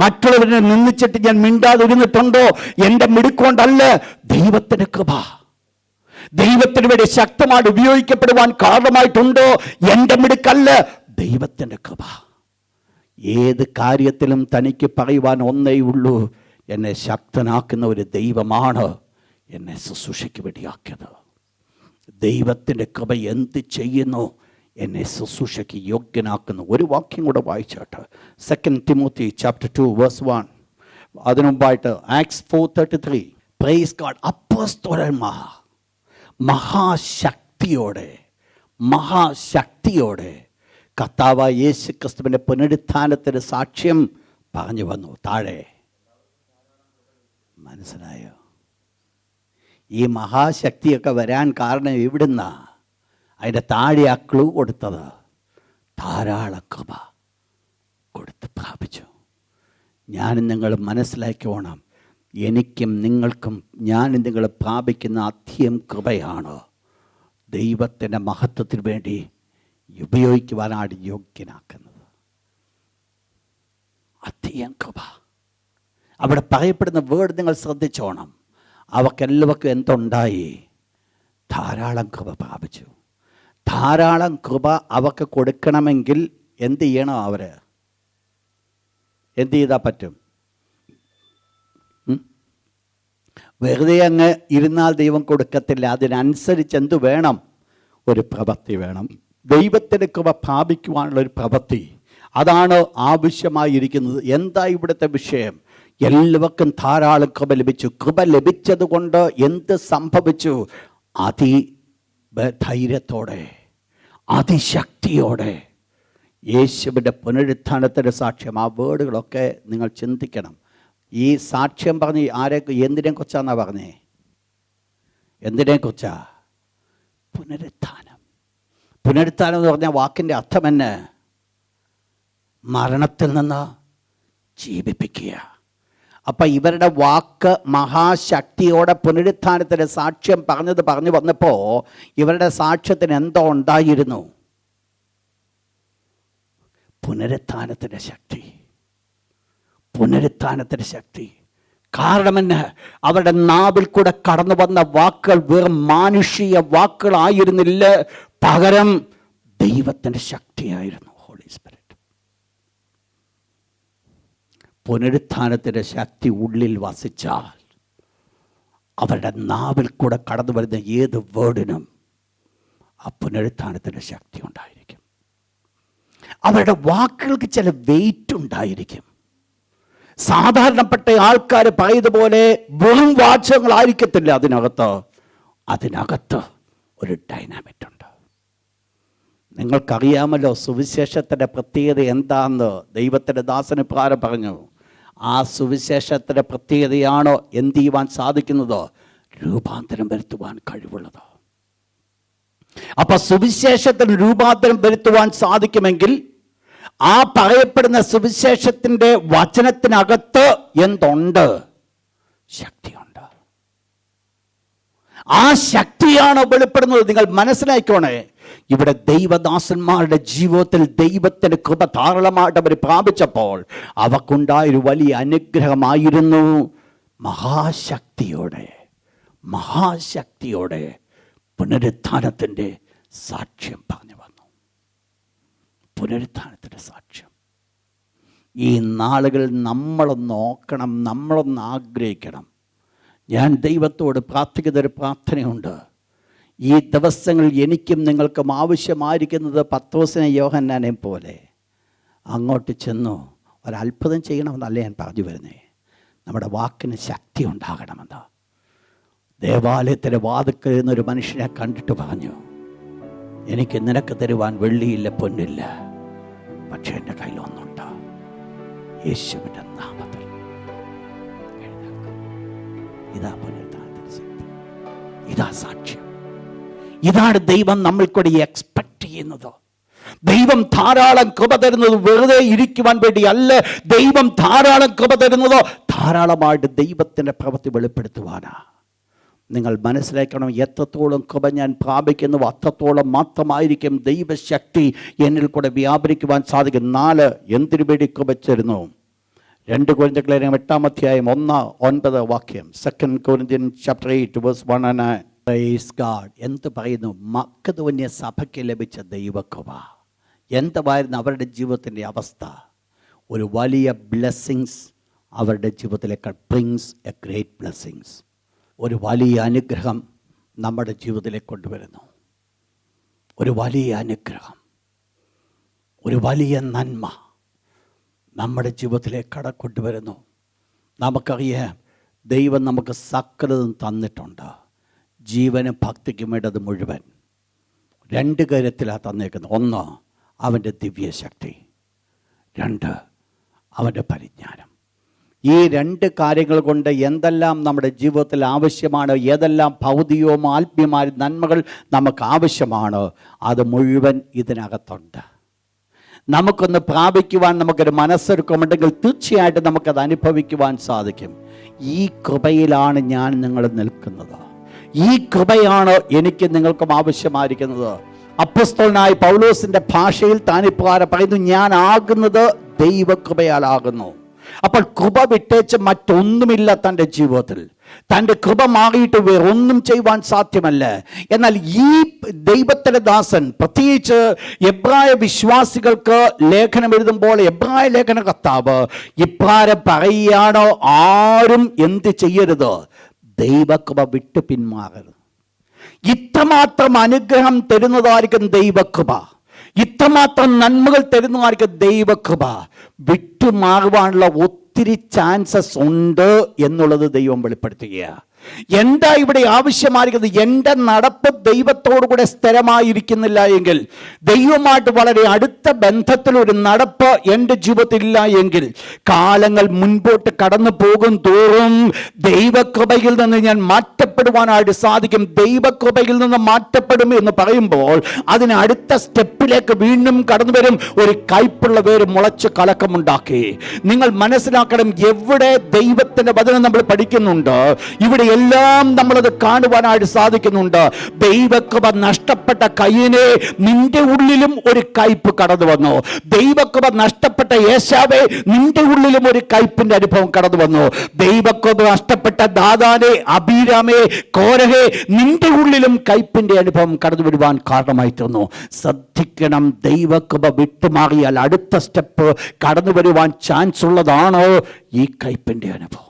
മറ്റുള്ളവരെ നിന്ദിച്ചിട്ട് ഞാൻ മിണ്ടാതിരുന്നിട്ടുണ്ടോ? എൻ്റെ മിടുക്കൊണ്ടല്ല, ദൈവത്തിൻ്റെ കൃപ. ദൈവത്തിന് വേണ്ടി ശക്തമായിട്ട് ഉപയോഗിക്കപ്പെടുവാൻ കാരണമായിട്ടുണ്ടോ? എൻ്റെ മിടുക്കല്ല, ദൈവത്തിൻ്റെ കൃപ. ഏത് കാര്യത്തിലും തനിക്ക് പറയുവാൻ ഒന്നേ ഉള്ളൂ, എന്നെ ശക്തനാക്കുന്ന ഒരു ദൈവമാണ് എന്നെ ശുശ്രൂഷയ്ക്ക് വേണ്ടിയാക്കിയത്. ദൈവത്തിൻ്റെ കൃപ എന്ത് ചെയ്യുന്നു? എന്നെ ശുശ്രൂഷയ്ക്ക് യോഗ്യനാക്കുന്നു. ഒരു വാക്യം കൂടെ വായിച്ചാട്ട്, 2 Timothy chapter 2 verse 1. അതിനുമുമ്പായിട്ട് ആക്ട്സ് 4:33. Praise God. അപ്പോസ്തലന്മാർ മഹാശക്തിയോടെ കർത്താവായ യേശു ക്രിസ്തുവിൻ്റെ പുനരുത്ഥാനത്തിന് സാക്ഷ്യം പറഞ്ഞു വന്നു. താഴെ മനസ്സിലായോ? ഈ മഹാശക്തിയൊക്കെ വരാൻ കാരണം എവിടുന്നാ? അതിൻ്റെ താഴെ ആ ക്ലൂ കൊടുത്തത് ധാരാളം കൃപ കൊടുത്ത് പ്രാപിച്ചു. ഞാനും നിങ്ങൾ മനസ്സിലാക്കിയോണം, എനിക്കും നിങ്ങൾക്കും ഞാനും നിങ്ങൾ പ്രാപിക്കുന്ന അധികം കൃപയാണ് ദൈവത്തിൻ്റെ മഹത്വത്തിന് വേണ്ടി ഉപയോഗിക്കുവാനാണ് യോഗ്യനാക്കുന്നത്. അധികം കൃപ. അവിടെ പറയപ്പെടുന്ന വേർഡ് നിങ്ങൾ ശ്രദ്ധിച്ചോണം. അവർക്കെല്ലാവർക്കും എന്തുണ്ടായി? ധാരാളം കൃപ പ്രാപിച്ചു. ധാരാളം കൃപ അവർക്ക് കൊടുക്കണമെങ്കിൽ എന്ത് ചെയ്യണം? അവർ എന്ത് ചെയ്താൽ പറ്റും? വെറുതെ അങ്ങ് ഇരുന്നാൽ ദൈവം കൊടുക്കത്തില്ല. അതിനനുസരിച്ച് എന്തു വേണം? ഒരു പ്രവൃത്തി വേണം. ദൈവത്തിൻ്റെ കൃപ പ്രാപിക്കുവാനുള്ളൊരു പ്രവൃത്തി, അതാണ് ആവശ്യമായിരിക്കുന്നത്. എന്താ ഇവിടുത്തെ വിഷയം? എല്ലാവർക്കും ധാരാളം കൃപ ലഭിച്ചു. കൃപ ലഭിച്ചത് കൊണ്ട് എന്ത് സംഭവിച്ചു? ധൈര്യത്തോടെ, അതിശക്തിയോടെ യേശുവിൻ്റെ പുനരുത്ഥാനത്തിൻ്റെ സാക്ഷ്യം. ആ വേർഡുകളൊക്കെ നിങ്ങൾ ചിന്തിക്കണം. ഈ സാക്ഷ്യം പറഞ്ഞ് എന്തിനെ കുറിച്ചാന്നാ പറഞ്ഞേ? എന്തിനെ കുറിച്ചാ? പുനരുത്ഥാനം. പുനരുത്ഥാനം എന്ന് പറഞ്ഞാൽ വാക്കിൻ്റെ അർത്ഥം തന്നെ മരണത്തിൽ നിന്ന് ജീവിപ്പിക്കുക. അപ്പം ഇവരുടെ വാക്ക് മഹാശക്തിയോടെ പുനരുത്ഥാനത്തിൻ്റെ സാക്ഷ്യം പറഞ്ഞു വന്നപ്പോൾ ഇവരുടെ സാക്ഷ്യത്തിന് എന്തോ ഉണ്ടായിരുന്നു? പുനരുത്ഥാനത്തിൻ്റെ ശക്തി. പുനരുത്ഥാനത്തിൻ്റെ ശക്തി. കാരണമെന്ന് അവരുടെ നാവിൽ കൂടെ കടന്നു വന്ന വാക്കുകൾ വെറും മാനുഷിക വാക്കുകളായിരുന്നില്ല, പകരം ദൈവത്തിൻ്റെ ശക്തിയായിരുന്നു. Holy spirit. പുനരുത്ഥാനത്തിൻ്റെ ശക്തി ഉള്ളിൽ വസിച്ചാൽ അവരുടെ നാവിൽ കൂടെ കടന്നു വരുന്ന ഏത് വേർഡിനും ആ പുനരുത്ഥാനത്തിൻ്റെ ശക്തി ഉണ്ടായിരിക്കും. അവരുടെ വാക്കുകൾക്ക് ചില വെയിറ്റ് ഉണ്ടായിരിക്കും. സാധാരണപ്പെട്ട ആൾക്കാർ പറയുന്നതുപോലെ വെറും വാചകങ്ങളായിരിക്കത്തില്ല അതിനകത്ത് ഒരു ഡൈനാമിക് ഉണ്ട്. നിങ്ങൾക്കറിയാമല്ലോ സുവിശേഷത്തിൻ്റെ പ്രത്യേകത എന്താണെന്ന്. ദൈവത്തിൻ്റെ ദാസന് പ്രാരം പറഞ്ഞു. ആ സുവിശേഷത്തിൻ്റെ പ്രത്യേകതയാണോ എന്ത് ചെയ്യുവാൻ സാധിക്കുന്നത്? രൂപാന്തരം വരുത്തുവാൻ കഴിവുള്ളത്. അപ്പൊ സുവിശേഷത്തിന് രൂപാന്തരം വരുത്തുവാൻ സാധിക്കുമെങ്കിൽ ആ പറയപ്പെടുന്ന സുവിശേഷത്തിൻ്റെ വചനത്തിനകത്ത് എന്തുണ്ട്? ശക്തിയുണ്ട്. ആ ശക്തിയാണ് വെളിപ്പെടുന്നത്. നിങ്ങൾ മനസ്സിലാക്കണേ, ഇവിടെ ദൈവദാസന്മാരുടെ ജീവിതത്തിൽ ദൈവത്തിൻ്റെ കൃപ ധാരാളമായിട്ട് അവർ പ്രാപിച്ചപ്പോൾ അവർക്കുണ്ടായൊരു വലിയ അനുഗ്രഹമായിരുന്നു. മഹാശക്തിയോടെ പുനരുത്ഥാനത്തിൻ്റെ സാക്ഷ്യം പറഞ്ഞു വന്നു. പുനരുത്ഥാനത്തിൻ്റെ സാക്ഷ്യം. ഈ നാളുകൾ നമ്മളൊന്ന് നോക്കണം, നമ്മളൊന്ന് ആഗ്രഹിക്കണം. ഞാൻ ദൈവത്തോട് പ്രാർത്ഥിക്കുന്നൊരു പ്രാർത്ഥനയുണ്ട്. ഈ ദിവസങ്ങളിൽ എനിക്കും നിങ്ങൾക്കും ആവശ്യമായിരിക്കുന്നത് പത്രോസിനെ യോഹന്നാനെ പോലെ അങ്ങോട്ട് ചെന്നു ഒരത്ഭുതം ചെയ്യണമെന്നല്ല ഞാൻ പറഞ്ഞു വരുന്നേ. നമ്മുടെ വാക്കിന് ശക്തി ഉണ്ടാകണമെന്ന്. ദേവാലയത്തിൻ്റെ വാതിൽക്കൽ നിന്നൊരു മനുഷ്യനെ കണ്ടിട്ട് പറഞ്ഞു, എനിക്ക് നിനക്ക് തരുവാൻ വെള്ളിയില്ല, പൊന്നില്ല, പക്ഷെ എൻ്റെ കയ്യിൽ ഒന്നുണ്ട്. യേശുവിൻ്റെ നാമത്തിൽ എഴുന്നേൽക്കും. ഇതാ പുനരുത്ഥാനത്തിൻ്റെ ശക്തി. ഇതാ സാക്ഷ്യം. ഇതാണ് ദൈവം നമ്മൾക്കൂടെ എക്സ്പെക്ട് ചെയ്യുന്നത്. ദൈവം ധാരാളം കൃപ തരുന്നത് വെറുതെ ഇരിക്കുവാൻ വേണ്ടി അല്ല. ദൈവം ധാരാളം കൃപ തരുന്നത് ധാരാളമായിട്ട് ദൈവത്തിൻ്റെ പ്രവൃത്തി വെളിപ്പെടുത്തുവാനാ. നിങ്ങൾ മനസ്സിലാക്കണം, എത്രത്തോളം കൃപ ഞാൻ പ്രാപിക്കുന്നു അത്രത്തോളം മാത്രമായിരിക്കും ദൈവശക്തി എന്നിൽ കൂടെ വ്യാപരിക്കുവാൻ സാധിക്കും. 4 എന്തിനു വേണ്ടി കൃപ തരുന്നു? 2 കൊരിന്ത്യർ 8 അധ്യായം 1-9 വാക്യം. 2 Corinthians chapter 8 verse 1 and 9. Praise God. എന്ത് പറയുന്നു? മക്കെദോന്യ സഭയ്ക്ക് ലഭിച്ച ദൈവകൃപ എന്തായിരുന്നു അവരുടെ ജീവിതത്തിൻ്റെ അവസ്ഥ? ഒരു വലിയ ബ്ലെസ്സിങ്സ് അവരുടെ ജീവിതത്തിലേക്ക് ബ്രിങ്സ് എ ഗ്രേറ്റ് ബ്ലെസ്സിങ്സ്. ഒരു വലിയ അനുഗ്രഹം നമ്മുടെ ജീവിതത്തിലേക്ക് കൊണ്ടുവരുന്നു. ഒരു വലിയ അനുഗ്രഹം, ഒരു വലിയ നന്മ നമ്മുടെ ജീവിതത്തിലേക്ക് കൊണ്ടുവരുന്നു. നമുക്കറിയാം, ദൈവം നമുക്ക് സകലതും തന്നിട്ടുണ്ട്. ജീവനും ഭക്തിക്കും വേണ്ടത് മുഴുവൻ 2 കാര്യത്തിലാണ് തന്നേക്കുന്നത്. 1 അവൻ്റെ ദിവ്യശക്തി, 2 അവൻ്റെ പരിജ്ഞാനം. ഈ 2 കാര്യങ്ങൾ കൊണ്ട് എന്തെല്ലാം നമ്മുടെ ജീവിതത്തിൽ ആവശ്യമാണ്, ഏതെല്ലാം ഭൗതികവും ആത്മീയമായ നന്മകൾ നമുക്ക് ആവശ്യമാണ്, അത് മുഴുവൻ ഇതിനകത്തുണ്ട്. നമുക്കൊന്ന് പ്രാപിക്കുവാൻ നമുക്കൊരു മനസ്സൊരുക്കമുണ്ടെങ്കിൽ തീർച്ചയായിട്ടും നമുക്കത് അനുഭവിക്കുവാൻ സാധിക്കും. ഈ കൃപയിലാണ് ഞാൻ നിങ്ങൾ നിൽക്കുന്നത്. ഈ കൃപയാണ് എനിക്ക് നിങ്ങൾക്കും ആവശ്യമായിരിക്കുന്നത്. അപ്പോസ്തലനായ പൗലോസിന്റെ ഭാഷയിൽ താനിപ്രകാരം പറയുന്നു, ഞാൻ ആകുന്നത് ദൈവകൃപയാലാകുന്നു. അപ്പോൾ കൃപ വിട്ടേച്ച് മറ്റൊന്നുമില്ല തൻ്റെ ജീവിതത്തിൽ. തൻ്റെ കൃപ മാറിയിട്ട് വേറൊന്നും ചെയ്യുവാൻ സാധ്യമല്ല. എന്നാൽ ഈ ദൈവത്തിൻ്റെ ദാസൻ, പ്രത്യേകിച്ച് എബ്രായ വിശ്വാസികൾക്ക് ലേഖനം എഴുതുമ്പോൾ എബ്രായ ലേഖന കർത്താവ് ഇപ്രകാരം പറയുകയാണോ, ആരും എന്ത് ചെയ്യരുത്? ദൈവകൃപ വിട്ടു പിന്മാറരുത്. ഇത്രമാത്രം അനുഗ്രഹം തരുന്നതായിരിക്കും ദൈവകൃപ. ഇത്രമാത്രം നന്മകൾ തരുന്നതായിരിക്കും ദൈവകൃപ. വിട്ടുമാറുവാനുള്ള ഒത്തിരി ചാൻസസ് ഉണ്ട് എന്നുള്ളത് ദൈവം വെളിപ്പെടുത്തുകയാണ്. എന്താ ഇവിടെ ആവശ്യമായിരിക്കുന്നത്? എൻ്റെ നടപ്പ് ദൈവത്തോടു കൂടെ സ്ഥിരമായിരിക്കുന്നില്ല എങ്കിൽ, ദൈവമായിട്ട് വളരെ അടുത്ത ബന്ധത്തിലൊരു നടപ്പ് എൻ്റെ ജീവിതത്തിൽ ഇല്ല എങ്കിൽ, കാലങ്ങൾ മുൻപോട്ട് കടന്നു പോകും തോറും ദൈവകൃപയിൽ നിന്ന് ഞാൻ മാറ്റപ്പെടുവാനായിട്ട് സാധിക്കും. ദൈവകൃപയിൽ നിന്ന് മാറ്റപ്പെടും എന്ന് പറയുമ്പോൾ അതിന് അടുത്ത സ്റ്റെപ്പിലേക്ക് വീണ്ടും കടന്നു വരും. ഒരു കയ്പുള്ള വേര് മുളച്ച് കലക്കമുണ്ടാക്കി. നിങ്ങൾ മനസ്സിലാക്കണം, എവിടെ ദൈവത്തിൻ്റെ വചനം നമ്മൾ പഠിക്കുന്നുണ്ട്, ഇവിടെ എല്ലാം നമ്മളത് കാണുവാനായിട്ട് സാധിക്കുന്നുണ്ട്. ദൈവകൃപ നഷ്ടപ്പെട്ട കയ്യനെ, നിന്റെ ഉള്ളിലും ഒരു കയ്പ് കടന്നു വന്നു. ദൈവകൃപ നഷ്ടപ്പെട്ട യേശാവേ, നിന്റെ ഉള്ളിലും ഒരു കയ്പിന്റെ അനുഭവം കടന്നു വന്നു. ദൈവകൃപ നഷ്ടപ്പെട്ട ദാദാനെ, അബീരാമേ, കോരഹേ, നിന്റെ ഉള്ളിലും കയ്പിന്റെ അനുഭവം കടന്നു വരുവാൻ കാരണമായി തീർന്നു. ശ്രദ്ധിക്കണം, ദൈവകൃപ വിട്ടുമാറിയാൽ അടുത്ത സ്റ്റെപ്പ് കടന്നു വരുവാൻ ചാൻസ് ഉള്ളതാണ് ഈ കയ്പിന്റെ അനുഭവം.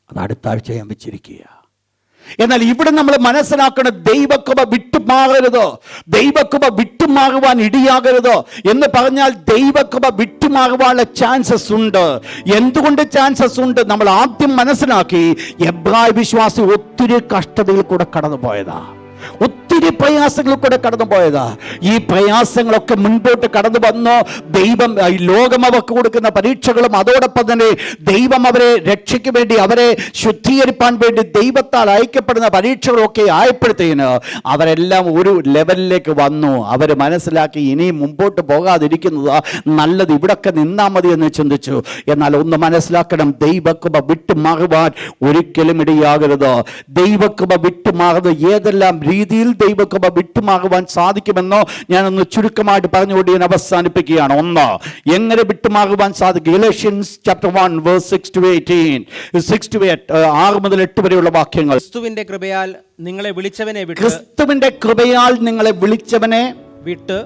അത് അടുത്ത ആഴ്ച ഞാൻ വെച്ചിരിക്കുക. എന്നാൽ ഇവിടെ നമ്മൾ മനസ്സിലാക്കണം, ദൈവകൃപ വിട്ടുമാകരുത്, ദൈവകൃപ വിട്ടുമാകുവാൻ ഇടിയാകരുത് എന്ന് പറഞ്ഞാൽ ദൈവകൃപ വിട്ടുമാകുവാനുള്ള ചാൻസസ് ഉണ്ട്. എന്തുകൊണ്ട് ചാൻസസ് ഉണ്ട്? നമ്മൾ ആദ്യം മനസ്സിലാക്കി, എബ്രായ വിശ്വാസി ഒത്തിരി കഷ്ടതയിൽ കൂടെ കടന്നു പോയതാ, ഒത്തിരി പ്രയാസങ്ങളിൽ കൂടെ കടന്നു പോയതാ. ഈ പ്രയാസങ്ങളൊക്കെ മുൻപോട്ട് കടന്നു വന്നോ, ദൈവം ഈ ലോകം അവർക്ക് കൊടുക്കുന്ന പരീക്ഷകളും അതോടൊപ്പം തന്നെ ദൈവം അവരെ രക്ഷയ്ക്ക് വേണ്ടി, അവരെ ശുദ്ധീകരിപ്പാൻ വേണ്ടി ദൈവത്താൽ അയക്കപ്പെടുന്ന പരീക്ഷകളൊക്കെ ആയപ്പോഴത്തേന് അവരെല്ലാം ഒരു ലെവലിലേക്ക് വന്നു. അവർ മനസ്സിലാക്കി ഇനിയും മുമ്പോട്ട് പോകാതിരിക്കുന്നത് നല്ലത്, ഇവിടൊക്കെ നിന്നാൽ മതി എന്ന് ചിന്തിച്ചു. എന്നാൽ ഒന്ന് മനസ്സിലാക്കണം, ദൈവകൃപ വിട്ടുമാകുവാൻ ഒരിക്കലും ഇടയാകരുത്. ദൈവകൃപ വിട്ടുമാകുന്നത് ഏതെല്ലാം രീതിയിൽ ദൈവകൃപ വിട്ടുമാകുവാൻ സാധിക്കുമെന്നോ ഞാനൊന്ന് ചുരുക്കമായിട്ട് പറഞ്ഞുകൊണ്ട് ഞാൻ അവസാനിപ്പിക്കുകയാണ്. ഒന്ന്, എങ്ങനെ വിട്ടുമാകുവാൻ സാധിക്കും? ഗലാത്യൻസ് ചാപ്റ്റർ 1 വേഴ്സ് 6 to 18, 6 to 8, 6 മുതൽ 8 വരെയുള്ള വാക്യങ്ങൾ. ക്രിസ്തുവിന്റെ കൃപയാൽ നിങ്ങളെ വിളിച്ചവനെ വിട്ട്, ക്രിസ്തുവിന്റെ കൃപയാൽ നിങ്ങളെ വിളിച്ചവനെ വിട്ട്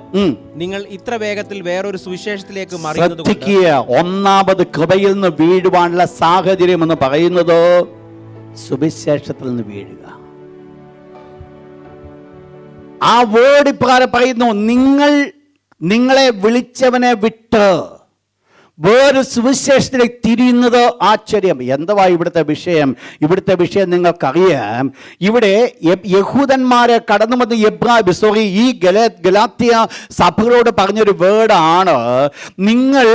നിങ്ങൾ ഇത്ര വേഗത്തിൽ വേറൊരു സുവിശേഷത്തിലേക്ക് ശ്രദ്ധിക്കുക. ഒന്നാമത് കൃപയിൽ നിന്ന് വീഴുവാനുള്ള സാഹചര്യം എന്ന് പറയുന്നത് സുവിശേഷത്തിൽ നിന്ന് വീഴുക. ആ വേർഡ് ഇപ്രകാരം പറയുന്നു, നിങ്ങളെ വിളിച്ചവനെ വിട്ട് വേറെ സുവിശേഷത്തിലേക്ക് തിരിയുന്നത് ആശ്ചര്യം. എന്തുവാ ഇവിടുത്തെ വിഷയം? ഇവിടുത്തെ വിഷയം നിങ്ങൾക്കറിയാം. ഇവിടെ യഹൂദന്മാരെ കടന്നു വന്ന് ഈ ഗലാത്യ സഭകളോട് പറഞ്ഞൊരു വേർഡാണ്, നിങ്ങൾ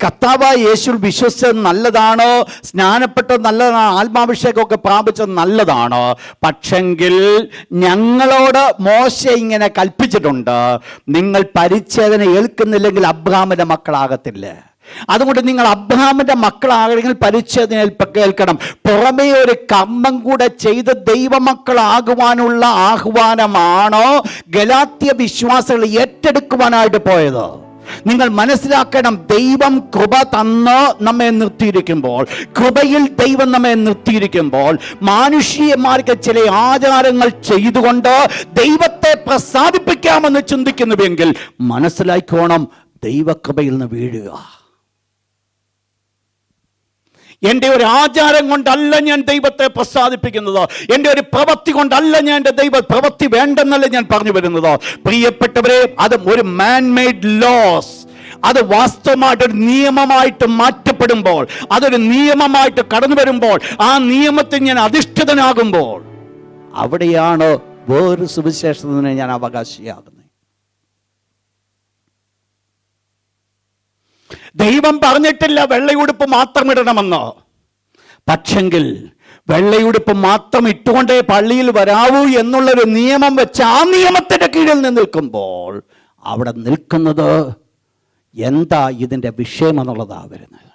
കർത്താവായ യേശുവിൽ വിശ്വസിച്ചത് നല്ലതാണ്, സ്നാനപ്പെട്ടത് നല്ലതാണ്, ആത്മാഭിഷേകമൊക്കെ പ്രാപിച്ചത് നല്ലതാണ്. പക്ഷെങ്കിൽ ഞങ്ങളോട് മോശെ ഇങ്ങനെ കൽപ്പിച്ചിട്ടുണ്ട്, നിങ്ങൾ പരിച്ഛേദന ഏൽക്കുന്നില്ലെങ്കിൽ അബ്രാഹാമിന്റെ മക്കളാകത്തില്ല. അതുകൊണ്ട് നിങ്ങൾ അബ്രഹാമിന്റെ മക്കളാകണമെങ്കിൽ പരിച്ഛേദന ഏൽക്കണം. പുറമേ ഒരു കർമ്മം കൂടെ ചെയ്ത് ദൈവമക്കളാകുവാനുള്ള ആഹ്വാനമാണോ ഗലാത്യ വിശ്വാസികൾ ഏറ്റെടുക്കുവാനായിട്ട് പോയത്? നിങ്ങൾ മനസ്സിലാക്കണം, ദൈവം കൃപ തന്ന് നമ്മെ നിർത്തിയിരിക്കുമ്പോൾ, കൃപയിൽ ദൈവം നമ്മെ നിർത്തിയിരിക്കുമ്പോൾ, മാനുഷികമാർക്ക് ചില ആചാരങ്ങൾ ചെയ്തുകൊണ്ട് ദൈവത്തെ പ്രസാദിപ്പിക്കാമെന്ന് ചിന്തിക്കുന്നുവെങ്കിൽ മനസ്സിലാക്കണം, ദൈവകൃപയിൽ നിന്ന് വീഴുക. എൻ്റെ ഒരു ആചാരം കൊണ്ടല്ല ഞാൻ ദൈവത്തെ പ്രസാദിപ്പിക്കുന്നത്, എൻ്റെ ഒരു പ്രവൃത്തി കൊണ്ടല്ല ഞാൻ എൻ്റെ ദൈവ പ്രവൃത്തി വേണ്ടെന്നല്ല ഞാൻ പറഞ്ഞു വരുന്നത്. പ്രിയപ്പെട്ടവരെ, അത് ഒരു മാൻമെയ്ഡ് ലോസ്, അത് വാസ്തവമായിട്ടൊരു നിയമമായിട്ട് മാറ്റപ്പെടുമ്പോൾ, അതൊരു നിയമമായിട്ട് കടന്നു വരുമ്പോൾ, ആ നിയമത്തിൽ ഞാൻ അധിഷ്ഠിതനാകുമ്പോൾ, അവിടെയാണ് വേറൊരു സുവിശേഷത്തിന് ഞാൻ അവകാശിയാകുന്നത്. ദൈവം പറഞ്ഞിട്ടില്ല വെള്ളയുടുപ്പ് മാത്രം ഇടണമെന്ന്. പക്ഷെങ്കിൽ വെള്ളയുടുപ്പ് മാത്രം ഇട്ടുകൊണ്ടേ പള്ളിയിൽ വരാവൂ എന്നുള്ളൊരു നിയമം വെച്ച് ആ നിയമത്തിന്റെ കീഴിൽ നിൽക്കുമ്പോൾ അവിടെ നിൽക്കുന്നത് എന്താ ഇതിന്റെ വിഷയം എന്നുള്ളതാ വരുന്നത്.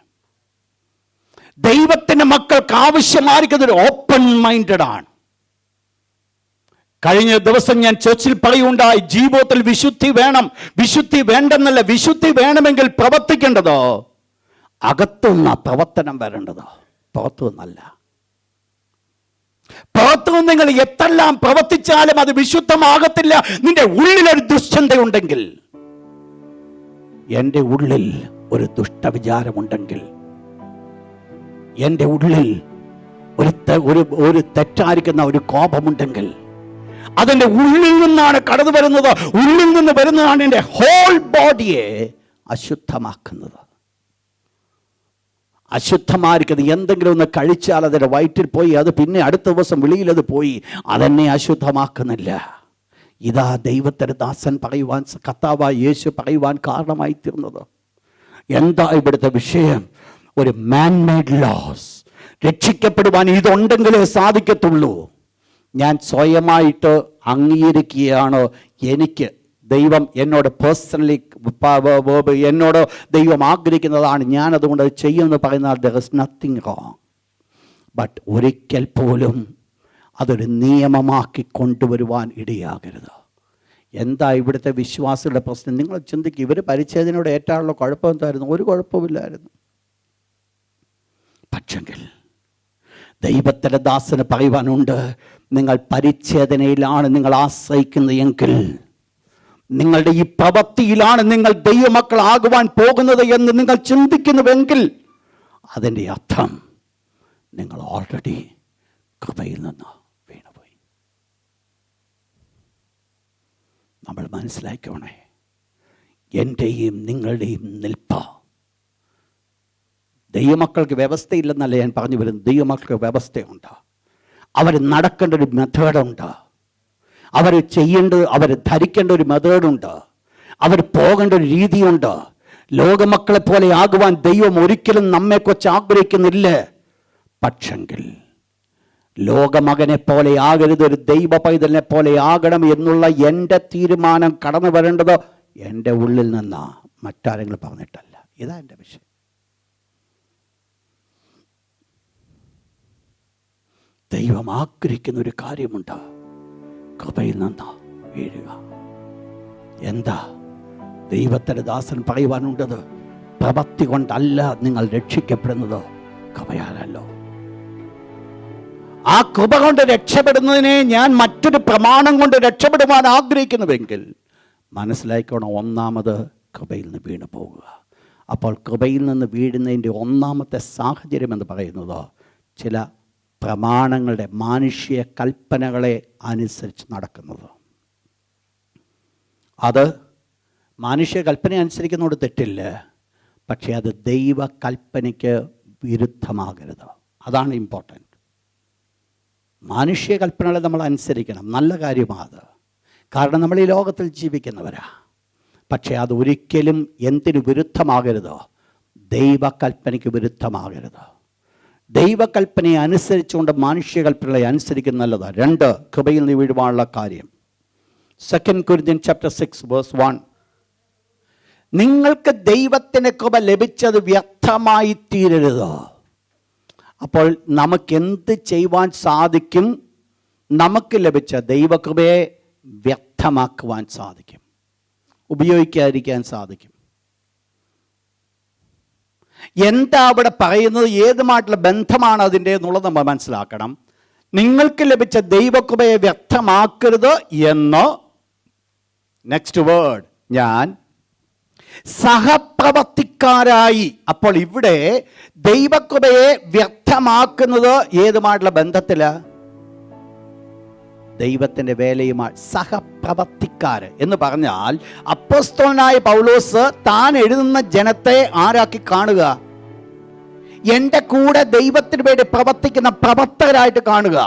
ദൈവത്തിന്റെ മക്കൾക്ക് ആവശ്യമായിരിക്കുന്നത് ഒരു ഓപ്പൺ മൈൻഡഡ് ആണ്. കഴിഞ്ഞ ദിവസം ഞാൻ ചർച്ചിൽ പറയുണ്ടായി, ജീവിതത്തിൽ വിശുദ്ധി വേണം. വിശുദ്ധി വേണ്ടെന്നല്ല, വിശുദ്ധി വേണമെങ്കിൽ പ്രവർത്തിക്കേണ്ടതോ അകത്തുനിന്ന പ്രവർത്തനം വരേണ്ടതോ, പുറത്തുനിന്നല്ല. പുറത്തുനിന്ന് നിങ്ങൾ എത്രല്ലാം പ്രവർത്തിച്ചാലും അത് വിശുദ്ധമാകത്തില്ല. നിന്റെ ഉള്ളിലൊരു ദുശ്ചിന്തയുണ്ടെങ്കിൽ, എൻ്റെ ഉള്ളിൽ ഒരു ദുഷ്ടവിചാരമുണ്ടെങ്കിൽ, എൻ്റെ ഉള്ളിൽ ഒരു തെറ്റായിരിക്കുന്ന ഒരു കോപമുണ്ടെങ്കിൽ, അതിൻ്റെ ഉള്ളിൽ നിന്നാണ് കടന്നു വരുന്നത്. ഉള്ളിൽ നിന്ന് വരുന്നതാണ് എൻ്റെ ഹോൾ ബോഡിയെ അശുദ്ധമാക്കുന്നത്. അശുദ്ധമായിരിക്കുന്നത് എന്തെങ്കിലും ഒന്ന് കഴിച്ചാൽ അതിൻ്റെ വയറ്റിൽ പോയി, അത് പിന്നെ അടുത്ത ദിവസം വെളിയിൽ അത് പോയി, അതെന്നെ അശുദ്ധമാക്കുന്നില്ല. ഇതാ ദൈവത്തിൻ്റെ ദാസൻ പറയുവാൻ, കർത്താവായ യേശു പറയുവാൻ കാരണമായി തീർന്നത്. എന്താ ഇവിടുത്തെ വിഷയം? ഒരു മാൻമെയ്ഡ് ലോസ്. രക്ഷിക്കപ്പെടുവാൻ ഇതുണ്ടെങ്കിലേ സാധിക്കത്തുള്ളൂ. ഞാൻ സ്വയമായിട്ട് അംഗീകരിക്കുകയാണ്, എനിക്ക് ദൈവം എന്നോട് പേഴ്സണലി എന്നോട് ദൈവം ആഗ്രഹിക്കുന്നതാണ്, ഞാൻ അതുകൊണ്ട് അത് ചെയ്യുമെന്ന് പറയുന്നാൽ there is nothing wrong. But ഒരിക്കൽ പോലും അതൊരു നിയമമാക്കി കൊണ്ടുവരുവാൻ ഇടയാകരുത്. എന്താ ഇവിടുത്തെ വിശ്വാസികളുടെ പ്രശ്നം? നിങ്ങൾ ചിന്തിക്കുക, ഇവർ പരിച്ഛേദനയോട് ഏറ്റാനുള്ള കുഴപ്പം എന്തായിരുന്നു? ഒരു കുഴപ്പമില്ലായിരുന്നു. പക്ഷെങ്കിൽ ദൈവത്തിൻ്റെ ദാസന് പറയുവാനുണ്ട്, നിങ്ങൾ പരിച്ഛേദനയിലാണ് നിങ്ങൾ ആശ്രയിക്കുന്നത് എങ്കിൽ, നിങ്ങളുടെ ഈ പ്രവൃത്തിയിലാണ് നിങ്ങൾ ദൈവമക്കളാകുവാൻ പോകുന്നത് എന്ന് നിങ്ങൾ ചിന്തിക്കുന്നുവെങ്കിൽ, അതിൻ്റെ അർത്ഥം നിങ്ങൾ ഓൾറെഡി കൃപയിൽ നിന്ന് നമ്മൾ മനസ്സിലാക്കണേ. എൻ്റെയും നിങ്ങളുടെയും നിൽപ്പ്. ദൈവമക്കൾക്ക് വ്യവസ്ഥയില്ലെന്നല്ല ഞാൻ പറഞ്ഞു വരുന്നത്. ദൈവമക്കൾക്ക് വ്യവസ്ഥയുണ്ട്. അവർ നടക്കേണ്ട ഒരു മെത്തേഡുണ്ട്. അവർ അവർ ധരിക്കേണ്ട ഒരു മെത്തേഡുണ്ട്. അവർ പോകേണ്ട ഒരു രീതിയുണ്ട്. ലോകമക്കളെ പോലെ ആകുവാൻ ദൈവം ഒരിക്കലും നമ്മെക്കുറിച്ച് ആഗ്രഹിക്കുന്നില്ല. പക്ഷെങ്കിൽ ലോകമകനെ പോലെ ആകരുത്, ഒരു ദൈവ പൈതലിനെ പോലെ ആകണം എന്നുള്ള എൻ്റെ തീരുമാനം കടന്നു വരേണ്ടത് എൻ്റെ ഉള്ളിൽ നിന്നാ, മറ്റാരെങ്കിലും പറഞ്ഞിട്ടല്ല. ഇതാ എൻ്റെ വിഷയം. ദൈവം ആഗ്രഹിക്കുന്ന ഒരു കാര്യമുണ്ട്, കൃപയിൽ നിന്ന് വീഴുക. എന്താ ദൈവത്തിൻ്റെ ദാസൻ പറയുവാനുണ്ടത്? പ്രവൃത്തി കൊണ്ടല്ല നിങ്ങൾ രക്ഷിക്കപ്പെടുന്നത്, കൃപയാലല്ലോ. ആ കൃപ കൊണ്ട് രക്ഷപ്പെടുന്നതിനെ ഞാൻ മറ്റൊരു പ്രമാണം കൊണ്ട് രക്ഷപ്പെടുവാൻ ആഗ്രഹിക്കുന്നുവെങ്കിൽ മനസ്സിലാക്കണം, ഒന്നാമത് കൃപയിൽ നിന്ന് വീണു പോകുക. അപ്പോൾ കൃപയിൽ നിന്ന് വീഴുന്നതിൻ്റെ ഒന്നാമത്തെ സാഹചര്യം എന്ന് പറയുന്നത് ചില പ്രമാണങ്ങളുടെ, മാനുഷിക കൽപ്പനകളെ അനുസരിച്ച് നടക്കുന്നത്. അത് മാനുഷിക കൽപ്പന അനുസരിക്കുന്നതോട് തെറ്റില്ല, പക്ഷേ അത് ദൈവ കൽപ്പനയ്ക്ക് വിരുദ്ധമാകരുത്. അതാണ് ഇമ്പോർട്ടൻ്റ്. മാനുഷിക കൽപ്പനകളെ നമ്മൾ അനുസരിക്കണം, നല്ല കാര്യമാണ് അത്. കാരണം നമ്മൾ ഈ ലോകത്തിൽ ജീവിക്കുന്നവരാ. പക്ഷേ അത് ഒരിക്കലും എന്തിനു വിരുദ്ധമാകരുത്? ദൈവകൽപ്പനയ്ക്ക് വിരുദ്ധമാകരുത്. ദൈവകൽപ്പനയെ അനുസരിച്ചുകൊണ്ട് മാനുഷിക കൽപ്പനകളെ അനുസരിക്കുന്നത് നല്ലതാണ്. 2, കൃപയിൽ നിന്ന് വീഴുവാനുള്ള കാര്യം. 2 Corinthians chapter 6 verse 1. നിങ്ങൾക്ക് ദൈവത്തിൻ്റെ കൃപ ലഭിച്ചത് വ്യർത്ഥമായി തീരരുത്. അപ്പോൾ നമുക്കെന്ത് ചെയ്യുവാൻ സാധിക്കും? നമുക്ക് ലഭിച്ച ദൈവകൃപയെ വ്യർത്ഥമാക്കുവാൻ സാധിക്കും, ഉപയോഗിക്കാതിരിക്കാൻ സാധിക്കും. എന്താ അവിടെ പറയുന്നത്? ഏതുമായിട്ടുള്ള ബന്ധമാണ് അതിൻ്റെ എന്നുള്ളത് നമ്മൾ മനസ്സിലാക്കണം. നിങ്ങൾക്ക് ലഭിച്ച ദൈവകൃപയെ വ്യർത്ഥമാക്കരുത് എന്ന്, നെക്സ്റ്റ് വേർഡ്, ഞാൻ സഹപ്രവർത്തിക്കാരായി. അപ്പോൾ ഇവിടെ ദൈവകൃപയെ വ്യർത്ഥമാക്കുന്നത് ഏതുമായിട്ടുള്ള ബന്ധത്തില്? ദൈവത്തിൻ്റെ വേലയുമായി സഹപ്രവർത്തിക്കാര് എന്ന് പറഞ്ഞാൽ അപ്പോസ്തലനായ പൗലോസ് താൻ എഴുതുന്ന ജനത്തെ ആരാക്കി കാണുക? എൻ്റെ കൂടെ ദൈവത്തിന് വേണ്ടി പ്രവർത്തിക്കുന്ന പ്രവർത്തകരായിട്ട് കാണുക,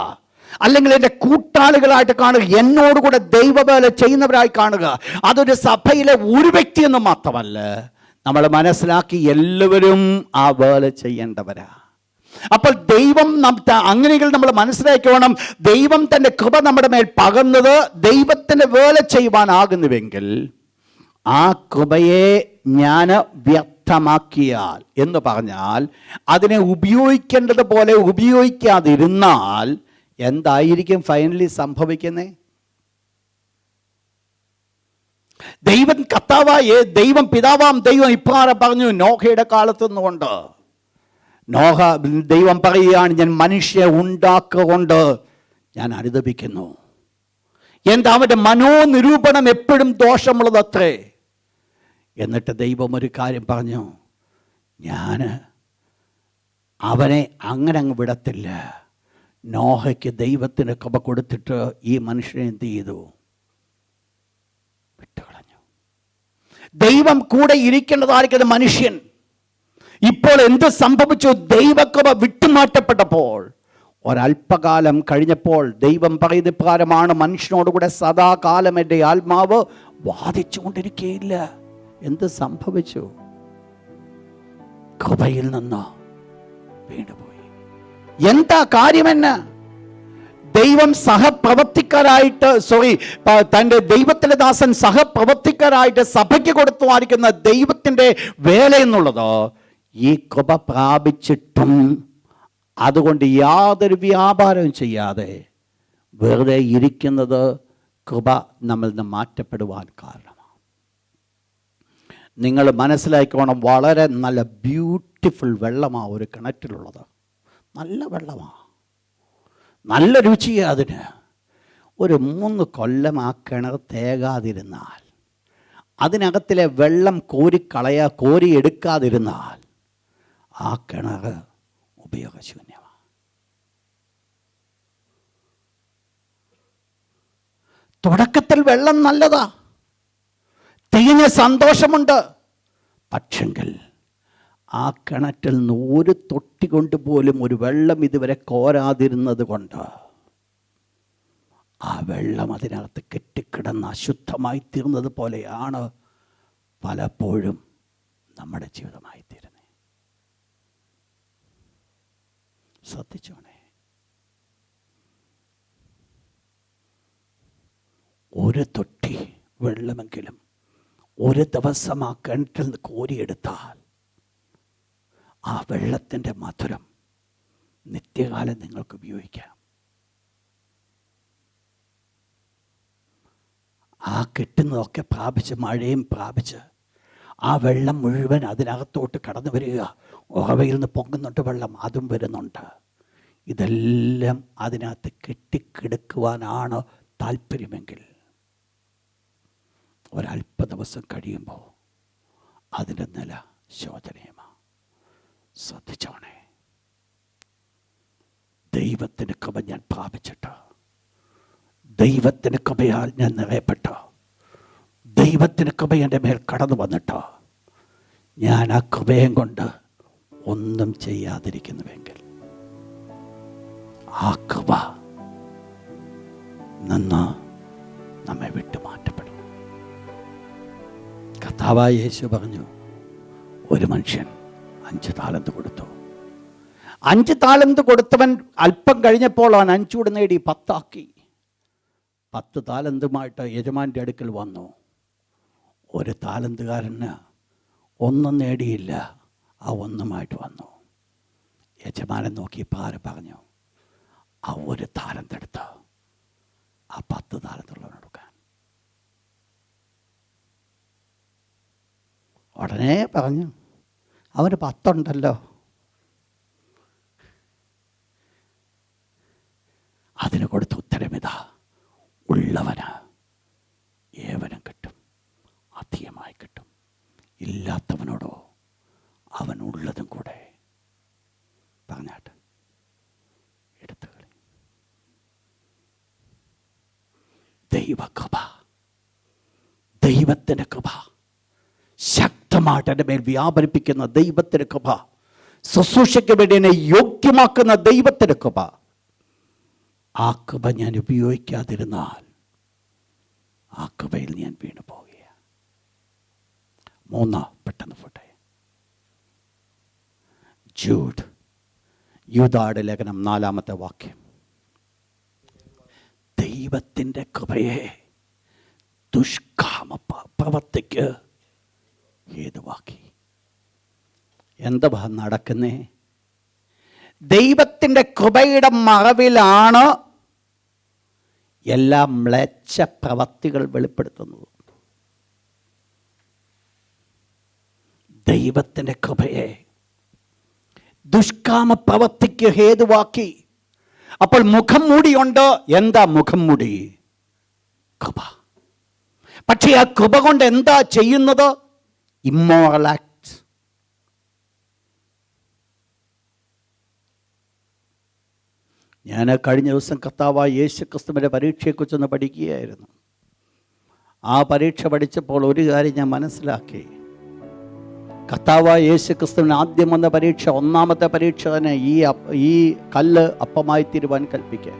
അല്ലെങ്കിൽ എൻ്റെ കൂട്ടാളികളായിട്ട് കാണുക, എന്നോടുകൂടെ ദൈവവേല ചെയ്യുന്നവരായി കാണുക. അതൊരു സഭയിലെ ഒരു വ്യക്തിയെന്ന് മാത്രമല്ല, നമ്മൾ മനസ്സിലാക്കി എല്ലാവരും ആ വേല ചെയ്യേണ്ടവരാ. അപ്പോൾ ദൈവം അങ്ങനെയെങ്കിൽ നമ്മൾ മനസ്സിലാക്കണം, ദൈവം തൻ്റെ കൃപ നമ്മുടെ മേൽ പകർന്നത് ദൈവത്തിൻ്റെ വേല ചെയ്യുവാനാകുന്നുവെങ്കിൽ ആ കൃപയെ ഞാൻ വ്യർത്ഥമാക്കിയാൽ എന്ന് പറഞ്ഞാൽ അതിനെ ഉപയോഗിക്കേണ്ടത് പോലെ ഉപയോഗിക്കാതിരുന്നാൽ എന്തായിരിക്കും ഫൈനലി സംഭവിക്കുന്നത്? ദൈവം കർത്താവായ ദൈവം, പിതാവാം ദൈവം ഇപ്രകാരം പറഞ്ഞു നോഹയുടെ കാലത്ത് നിന്നുകൊണ്ട്. നോഹ ദൈവം പറയുകയാണ്, ഞാൻ മനുഷ്യ ഉണ്ടാക്കുകൊണ്ട് ഞാൻ അനുദപിക്കുന്നു. എന്താ അവൻ്റെ മനോനിരൂപണം എപ്പോഴും ദോഷമുള്ളതത്രേ. എന്നിട്ട് ദൈവം ഒരു കാര്യം പറഞ്ഞു, ഞാൻ അവനെ അങ്ങനെ അങ്ങ് വിടത്തില്ല. നോഹയ്ക്ക് ദൈവത്തിന് കൃപ കൊടുത്തിട്ട് ഈ മനുഷ്യനെ എന്ത് ചെയ്തു? വിട്ടുകളഞ്ഞു. ദൈവം കൂടെ ഇരിക്കേണ്ടതായിരിക്കും മനുഷ്യൻ. ഇപ്പോൾ എന്ത് സംഭവിച്ചു? ദൈവകൃപ വിട്ടുമാറ്റപ്പെട്ടപ്പോൾ ഒരല്പകാലം കഴിഞ്ഞപ്പോൾ ദൈവം പറയുന്ന പ്രകാരമാണ്, മനുഷ്യനോടുകൂടെ സദാകാലം എൻ്റെ ആത്മാവ് വാദിച്ചു കൊണ്ടിരിക്കുകയില്ല. എന്ത് സംഭവിച്ചു? കൃപയിൽ നിന്ന് വീണുപോയി. എന്താ കാര്യമെന്ന്? ദൈവം സഹപ്രവർത്തിക്കാരായിട്ട് തൻ്റെ ദൈവത്തിൻ്റെ ദാസൻ സഹപ്രവർത്തിക്കാരായിട്ട് സഭയ്ക്ക് കൊടുത്തുമായിരിക്കുന്ന ദൈവത്തിൻ്റെ വേല എന്നുള്ളത് ഈ കൃപ പ്രാപിച്ചിട്ടും അതുകൊണ്ട് യാതൊരു വ്യാപാരവും ചെയ്യാതെ വെറുതെ ഇരിക്കുന്നത് കൃപ നമ്മളിൽ നിന്ന് മാറ്റപ്പെടുവാൻ കാരണമാണ്. നിങ്ങൾ മനസ്സിലാക്കണം, വളരെ നല്ല ബ്യൂട്ടിഫുൾ വെള്ളമാണ് ഒരു കിണറ്റിലുള്ളത്. നല്ല വെള്ളമാണ്, നല്ല രുചിയാണ് അതിന്. ഒരു 3 കൊല്ലം ആ കിണർ തേകാതിരുന്നാൽ, അതിനകത്തിലെ വെള്ളം കോരി എടുക്കാതിരുന്നാൽ ആ കിണർ ഉപയോഗശൂന്യമാണ്. തുടക്കത്തിൽ വെള്ളം നല്ലതാ, തികഞ്ഞ സന്തോഷമുണ്ട്. പക്ഷെങ്കിൽ ആ കിണറ്റിൽ നിന്ന് ഒരു തൊട്ടി കൊണ്ട് പോലും ഒരു വെള്ളം ഇതുവരെ കോരാതിരുന്നത് കൊണ്ട് ആ വെള്ളം അതിനകത്ത് കെട്ടിക്കിടന്ന് അശുദ്ധമായി തീർന്നത് പോലെയാണ് പലപ്പോഴും നമ്മുടെ ജീവിതമായി തീരുന്നത്. ശ്രദ്ധിച്ചോണേ. ഒരു തൊട്ടി വെള്ളമെങ്കിലും ഒരു ദിവസം ആ കിണറ്റിൽ നിന്ന് കോരിയെടുത്താൽ ആ വെള്ളത്തിൻ്റെ മധുരം നിത്യകാലം നിങ്ങൾക്ക് ഉപയോഗിക്കാം. ആ കിട്ടുന്നതൊക്കെ പ്രാപിച്ച്, മഴയും പ്രാപിച്ച് ആ വെള്ളം മുഴുവൻ അതിനകത്തോട്ട് കടന്നു വരിക. ഉറവയിൽ നിന്ന് പൊങ്ങുന്നുണ്ട് വെള്ളം, അതും വരുന്നുണ്ട്. ഇതെല്ലാം അതിനകത്ത് കെട്ടിക്കിടക്കുവാനാണ് താല്പര്യമെങ്കിൽ ഒരല്പ ദിവസം കഴിയുമ്പോൾ അതിൻ്റെ നില ശോചനീയമാണ്. ശ്രദ്ധിച്ചോണേ. ദൈവത്തിന് കൃപ ഞാൻ പ്രാപിച്ചിട്ട്, ദൈവത്തിന് കൃപയാൽ ഞാൻ നിറയപ്പെട്ട, ദൈവത്തിന് കൃപ എൻ്റെ മേൽ കടന്നു വന്നിട്ട് ഞാൻ ആ കൃപയും കൊണ്ട് ഒന്നും ചെയ്യാതിരിക്കുന്നുവെങ്കിൽ ആ കൃപ നിന്ന് നമ്മെ വിട്ടുമാറ്റപ്പെടും. കർത്താവായ യേശു പറഞ്ഞു, ഒരു മനുഷ്യൻ 5 താലന്ത് കൊടുത്തു. 5 താലന്ത് കൊടുത്തവൻ അല്പം കഴിഞ്ഞപ്പോൾ അവൻ 5 കൂടെ നേടി 10 ആക്കി. 10 താലന്തുമായിട്ട് യജമാൻ്റെ അടുക്കൽ വന്നു. ഒരു താലന്തുകാരന് ഒന്നും നേടിയില്ല, ആ ഒന്നുമായിട്ട് വന്നു. യജമാനൻ നോക്കി പാര പറഞ്ഞു, ആ ഒരു താലന്തെടുത്ത് ആ 10 താലന്തുള്ളവൻ കൊടുക്കാൻ. ഉടനെ പറഞ്ഞു, അവന് 10 ഉണ്ടല്ലോ. അതിന് കൊടുത്ത ഉത്തരമിതാ, ഉള്ളവന് ഏവനും കിട്ടും, അധികമായി കിട്ടും. ഇല്ലാത്തവനോടോ അവനുള്ളതും കൂടെ പറഞ്ഞാട്ട് എടുത്തു കളി. ദൈവകൃപ, ദൈവത്തിൻ്റെ കൃപ ശക്തമായിട്ട് എൻ്റെ മേൽ വ്യാപരിപ്പിക്കുന്ന ദൈവത്തിൻ്റെ കൃപ, ശുശ്രൂഷയ്ക്ക് വേണ്ടി എന്നെ യോഗ്യമാക്കുന്ന ദൈവത്തിൻ്റെ കൃപ, ആ കൃപ ഞാൻ ഉപയോഗിക്കാതിരുന്നാൽ ആ കൃപയിൽ ഞാൻ വീണു പോവുകയാണ്. 3 പെട്ടെന്ന് പോട്ടെ. ജൂഡ്, യൂദായുടെ ലേഖനം 4-ാമത്തെ വാക്യം. ദൈവത്തിൻ്റെ കൃപയെ ദുഷ്കാമ പ്രവൃത്തിക്ക് ഹേതുവാക്കി. എന്താ നടക്കുന്നേ? ദൈവത്തിൻ്റെ കൃപയുടെ മറവിലാണ് എല്ലാ മ്ലേച്ഛ പ്രവൃത്തികൾ വെളിപ്പെടുത്തുന്നത്. ദൈവത്തിൻ്റെ കൃപയെ ദുഷ്കാമ പ്രവൃത്തിക്ക് ഹേതുവാക്കി. അപ്പോൾ മുഖം മൂടിയുണ്ട്. എന്താ മുഖം മൂടി? കൃപ. പക്ഷേ ആ കൃപ കൊണ്ട് എന്താ ചെയ്യുന്നത്? Immoral act. ഞാൻ കഴിഞ്ഞ ദിവസം കർത്താവായ യേശുക്രിസ്തുവിൻ്റെ പരീക്ഷയെക്കുറിച്ചൊന്ന് പഠിക്കുകയായിരുന്നു. ആ പരീക്ഷ പഠിച്ചപ്പോൾ ഒരു കാര്യം ഞാൻ മനസ്സിലാക്കി. കർത്താവായ യേശുക്രിസ്തുവിന് ആദ്യം വന്ന പരീക്ഷ, 1-ാമത്തെ പരീക്ഷ തന്നെ ഈ കല്ല് അപ്പമായി തീരുവാൻ കൽപ്പിക്കുക.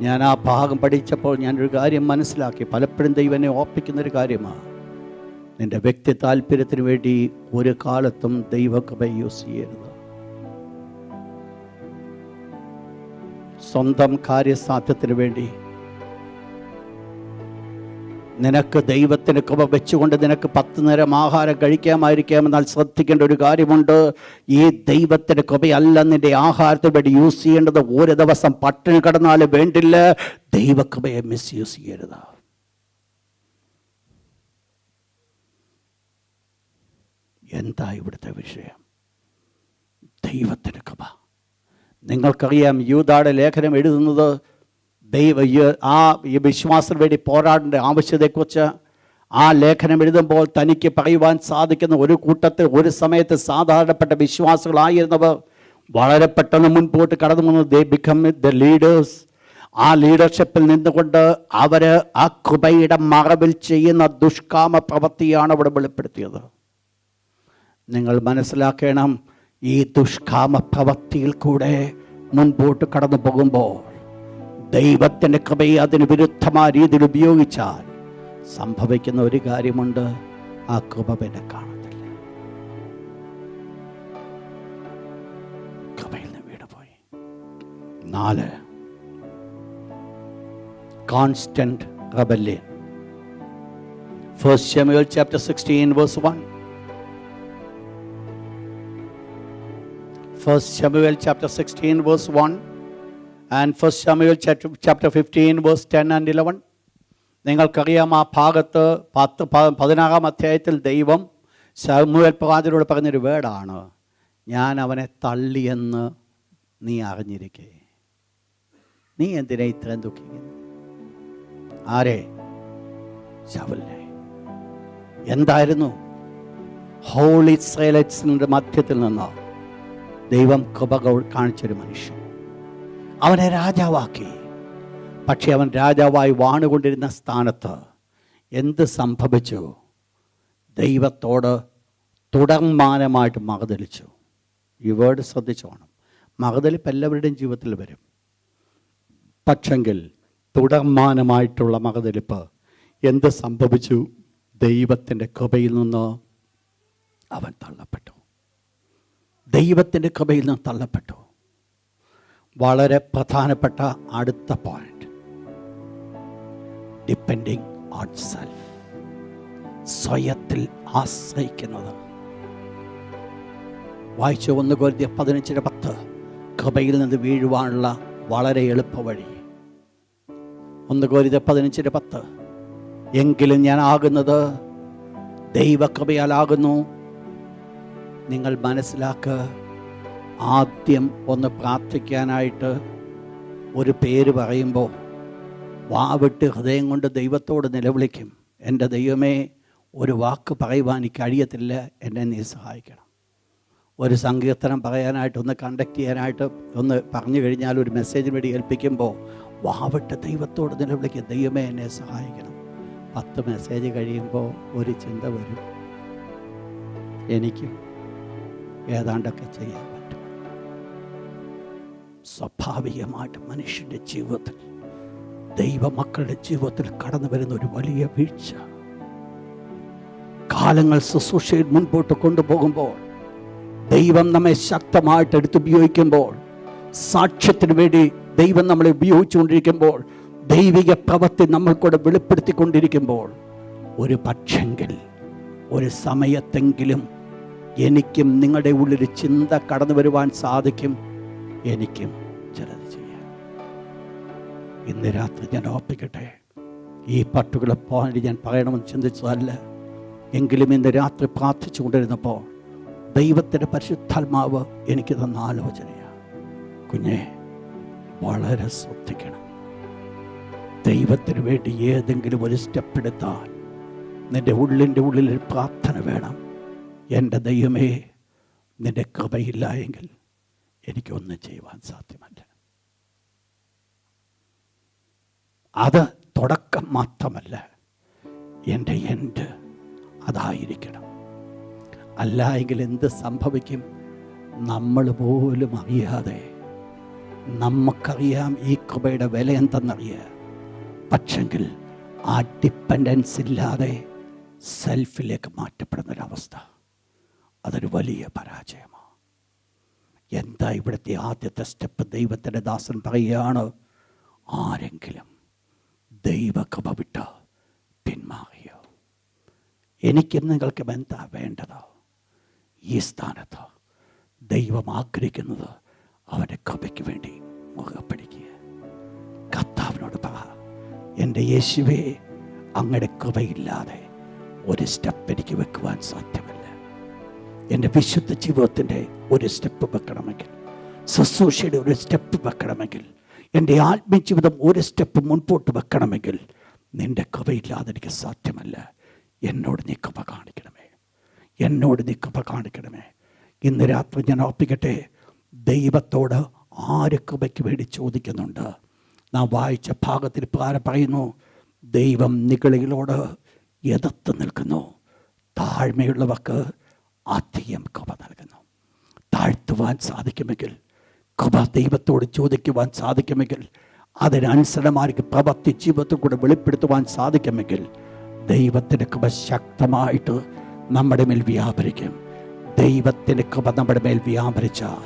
ഞാൻ ആ ഭാഗം പഠിച്ചപ്പോൾ ഞാനൊരു കാര്യം മനസ്സിലാക്കി. പലപ്പോഴും ദൈവം എന്നെ ഓർപ്പിക്കുന്നൊരു കാര്യമാണ്. നിൻ്റെ വ്യക്തി താല്പര്യത്തിന് വേണ്ടി ഒരു കാലത്തും ദൈവകൃപ യൂസ് ചെയ്യരുത്. സ്വന്തം കാര്യസാധ്യത്തിന് വേണ്ടി നിനക്ക് ദൈവത്തിന് കൃപ വെച്ചുകൊണ്ട് നിനക്ക് 10 നേരം ആഹാരം കഴിക്കാമായിരിക്കാം. എന്നാൽ ശ്രദ്ധിക്കേണ്ട ഒരു കാര്യമുണ്ട്. ഈ ദൈവത്തിന് കൃപയല്ല നിൻ്റെ ആഹാരത്തിന് വേണ്ടി യൂസ് ചെയ്യേണ്ടത്. ഒരു ദിവസം പട്ടിണി കിടന്നാലും വേണ്ടില്ല, ദൈവകൃപയെ മിസ്യൂസ് ചെയ്യരുത്. എന്താ ഇവിടുത്തെ വിഷയം? ദൈവത്തിന് കൃപ. നിങ്ങൾക്കറിയാം, യൂദായുടെ ലേഖനം എഴുതുന്നത് ഈ വിശ്വാസത്തിന് വേണ്ടി പോരാടേണ്ട ആവശ്യതയെക്കുറിച്ച്. ആ ലേഖനം എഴുതുമ്പോൾ തനിക്ക് പറയുവാൻ സാധിക്കുന്ന ഒരു കൂട്ടത്തിൽ ഒരു സമയത്ത് സാധാരണപ്പെട്ട വിശ്വാസികളായിരുന്നവർ വളരെ പെട്ടെന്ന് മുൻപോട്ട് കടന്നു വന്നു. ദേ ബിക്കം ദ ലീഡേഴ്സ്. ആ ലീഡർഷിപ്പിൽ നിന്നുകൊണ്ട് അവര് ആ കൃപയുടെ മറവിൽ ചെയ്യുന്ന ദുഷ്കാമ പ്രവൃത്തിയാണ് അവിടെ വെളിപ്പെടുത്തിയത്. നിങ്ങൾ മനസ്സിലാക്കണം, ഈ ദുഷ്കാമ പ്രവൃത്തിയിൽ കൂടെ മുൻപോട്ട് കടന്നു പോകുമ്പോൾ ദൈവത്തിൻ്റെ കൃപയെ അതിന് വിരുദ്ധമായ രീതിയിൽ ഉപയോഗിച്ചാൽ സംഭവിക്കുന്ന ഒരു കാര്യമുണ്ട്, ആ കൃപ പിന്നെ കാണത്തില്ല. കൃപയിൽ നിന്ന് വീണുപോയി. 4, constant rebellion. 1 Samuel chapter 16 verse 1. 1 Samuel chapter 16 verse 1 and 1 Samuel chapter 15 verse 10 and 11. നിങ്ങൾക്കറിയാം, ആ ഭാഗത്ത് 16-ാം അധ്യായത്തിൽ ദൈവം ശമൂവേൽ പ്രവാചകനോട് പറഞ്ഞൊരു വേർഡാണ്, ഞാൻ അവനെ തള്ളിയെന്ന് നീ അറിഞ്ഞിരിക്കേ. നീ എന്തിനാ ഇത്രയും ദുഃഖിക്കുന്നു? ആരെ? ശൗലിനെ. എന്തായിരുന്നു? ഹോൾ ഇസ്രായേലിന്റെ മധ്യത്തിൽ നിന്ന് ദൈവം കൃപ കാണിച്ചൊരു മനുഷ്യൻ. അവനെ രാജാവാക്കി. പക്ഷെ അവൻ രാജാവായി വാണുകൊണ്ടിരുന്ന സ്ഥാനത്ത് എന്ത് സംഭവിച്ചു? ദൈവത്തോട് തുടർമാനമായിട്ട് മറുതലിച്ചു. ഈ വേർഡ് ശ്രദ്ധിച്ചോണം. മറുതലിപ്പ് എല്ലാവരുടെയും ജീവിതത്തിൽ വരും. പക്ഷെങ്കിൽ തുടർമാനമായിട്ടുള്ള മറുതലിപ്പ് എന്ത് സംഭവിച്ചു? ദൈവത്തിൻ്റെ കൃപയിൽ നിന്ന് അവൻ തള്ളപ്പെട്ടു. ദൈവത്തിൻ്റെ കൃപയിൽ നിന്ന് തള്ളപ്പെട്ടു. വളരെ പ്രധാനപ്പെട്ട അടുത്ത പോയിന്റ്, ഡിപ്പെൻഡിങ് ഓൺ സെൽഫ്. സ്വയത്തിൽ ആശ്രയിക്കുന്നത്. വായിച്ചു 1 Corinthians 15:10. കൃപയിൽ നിന്ന് വീഴുവാനുള്ള വളരെ എളുപ്പ വഴി. 1 Corinthians 15:10. എങ്കിലും ഞാൻ ആകുന്നത് ദൈവകൃപയാലാകുന്നു. നിങ്ങൾ മനസ്സിലാക്കുക, ആദ്യം ഒന്ന് പ്രാർത്ഥിക്കാനായിട്ട് ഒരു പേര് പറയുമ്പോൾ വാവിട്ട് ഹൃദയം കൊണ്ട് ദൈവത്തോട് നിലവിളിക്കും, എൻ്റെ ദൈവമേ, ഒരു വാക്ക് പറയുവാൻ എനിക്ക് കഴിയത്തില്ല, എന്നെ നീ സഹായിക്കണം. ഒരു സങ്കീർത്തനം പറയാനായിട്ട്, ഒന്ന് കണ്ടക്ട് ചെയ്യാനായിട്ട് ഒന്ന് പറഞ്ഞു കഴിഞ്ഞാൽ, ഒരു മെസ്സേജിന് വേണ്ടി ഏൽപ്പിക്കുമ്പോൾ വാവിട്ട് ദൈവത്തോട് നിലവിളിക്കും, ദൈവമേ എന്നെ സഹായിക്കണം. 10 മെസ്സേജ് കഴിയുമ്പോൾ ഒരു ചിന്ത വരും, എനിക്കും ഏതാണ്ടൊക്കെ ചെയ്യാൻ പറ്റും. സ്വാഭാവികമായിട്ട് മനുഷ്യൻ്റെ ജീവിതത്തിൽ, ദൈവമക്കളുടെ ജീവിതത്തിൽ കടന്നു വരുന്ന ഒരു വലിയ വീഴ്ച. കാലങ്ങൾ ശുശ്രൂഷയിൽ മുൻപോട്ട് കൊണ്ടുപോകുമ്പോൾ, ദൈവം നമ്മെ ശക്തമായിട്ട് എടുത്തുപയോഗിക്കുമ്പോൾ, സാക്ഷ്യത്തിന് വേണ്ടി ദൈവം നമ്മളെ ഉപയോഗിച്ചുകൊണ്ടിരിക്കുമ്പോൾ, ദൈവിക പ്രവൃത്തി നമ്മൾക്കൂടെ വെളിപ്പെടുത്തിക്കൊണ്ടിരിക്കുമ്പോൾ, ഒരു പക്ഷെങ്കിൽ ഒരു സമയത്തെങ്കിലും എനിക്കും നിങ്ങളുടെ ഉള്ളിൽ ചിന്ത കടന്നു വരുവാൻ സാധിക്കും, എനിക്കും ചിലത് ചെയ്യാം. ഇന്ന് രാത്രി ഞാൻ ഓർപ്പിക്കട്ടെ, ഈ പർട്ടിക്കുലർ പോയിന്റ് ഞാൻ പറയണമെന്ന് ചിന്തിച്ചതല്ല. എങ്കിലും ഇന്ന് രാത്രി പ്രാർത്ഥിച്ചു കൊണ്ടിരുന്നപ്പോൾ ദൈവത്തിൻ്റെ പരിശുദ്ധാത്മാവ് എനിക്ക് തന്ന ആലോചനയാണ്, കുഞ്ഞെ, വളരെ ശ്രദ്ധിക്കണം. ദൈവത്തിന് വേണ്ടി ഏതെങ്കിലും ഒരു സ്റ്റെപ്പ് എടുത്താൽ നിൻ്റെ ഉള്ളിൻ്റെ ഉള്ളിൽ പ്രാർത്ഥന വേണം. എൻ്റെ ദൈവമേ, നിൻ്റെ കൃപയില്ല എങ്കിൽ എനിക്കൊന്നും ചെയ്യുവാൻ സാധ്യമല്ല. അത് തുടക്കം മാത്രമല്ല, എൻ്റെ എൻഡ് അതായിരിക്കണം. അല്ല എങ്കിൽ എന്ത് സംഭവിക്കും? നമ്മൾ പോലും അറിയാതെ, നമുക്കറിയാം ഈ കൃപയുടെ വില എന്തെന്നറിയാം, പക്ഷെങ്കിൽ ആ ഡിപ്പെൻഡൻസ് ഇല്ലാതെ സെൽഫിലേക്ക് മാറ്റപ്പെടുന്നൊരവസ്ഥ, അതൊരു വലിയ പരാജയമാണ്. എന്താ ഇവിടുത്തെ ആദ്യത്തെ സ്റ്റെപ്പ്? ദൈവത്തിൻ്റെ ദാസൻ പറയുകയാണ്, ആരെങ്കിലും ദൈവകൃപ വിട്ട് പിന്മാറിയോ? എനിക്കും നിങ്ങൾക്കും എന്താ വേണ്ടത്? ഈ സ്ഥാനത്ത് ദൈവം ആഗ്രഹിക്കുന്നത് അവൻ്റെ കൃപയ്ക്ക് വേണ്ടി മുറുകെ പിടിക്കുക. കർത്താവിനോട് പറ, എൻ്റെ യേശുവേ, അങ്ങയുടെ കൃപയില്ലാതെ ഒരു സ്റ്റെപ്പ് എനിക്ക് വെക്കുവാൻ സാധ്യമല്ല. എൻ്റെ വിശുദ്ധ ജീവിതത്തിൻ്റെ ഒരു സ്റ്റെപ്പ് വെക്കണമെങ്കിൽ, ശുശ്രൂഷയുടെ ഒരു സ്റ്റെപ്പ് വെക്കണമെങ്കിൽ, എൻ്റെ ആത്മീയ ജീവിതം ഒരു സ്റ്റെപ്പ് മുൻപോട്ട് വെക്കണമെങ്കിൽ, നിൻ്റെ കൃപയില്ലാതെ എനിക്ക് സാധ്യമല്ല. എന്നോട് നീ കൃപ കാണിക്കണമേ, എന്നോട് നീ കൃപ കാണിക്കണമേ. ഇന്ന് രാത്രി ഞാൻ ഓർപ്പിക്കട്ടെ, ദൈവത്തോട് ആര് കൃപയ്ക്ക് വേണ്ടി ചോദിക്കുന്നുണ്ട്? നാം വായിച്ച ഭാഗത്തിൽ പ്രകാരം പറയുന്നു, ദൈവം നിഗളികളോട് എതിർത്ത് നിൽക്കുന്നു, താഴ്മയുള്ളവർക്ക് അധികം കൃപ നൽകുന്നു. താഴ്ത്തുവാൻ സാധിക്കുമെങ്കിൽ, കൃപ ദൈവത്തോട് ചോദിക്കുവാൻ സാധിക്കുമെങ്കിൽ, അതിനനുസരണമാർക്ക് പ്രവൃത്തി ജീവിതത്തിൽ കൂടെ വെളിപ്പെടുത്തുവാൻ സാധിക്കുമെങ്കിൽ, ദൈവത്തിൻ്റെ കൃപ ശക്തമായിട്ട് നമ്മുടെ മേൽ വ്യാപരിക്കും. ദൈവത്തിൻ്റെ കൃപ നമ്മുടെ മേൽ വ്യാപരിച്ചാൽ,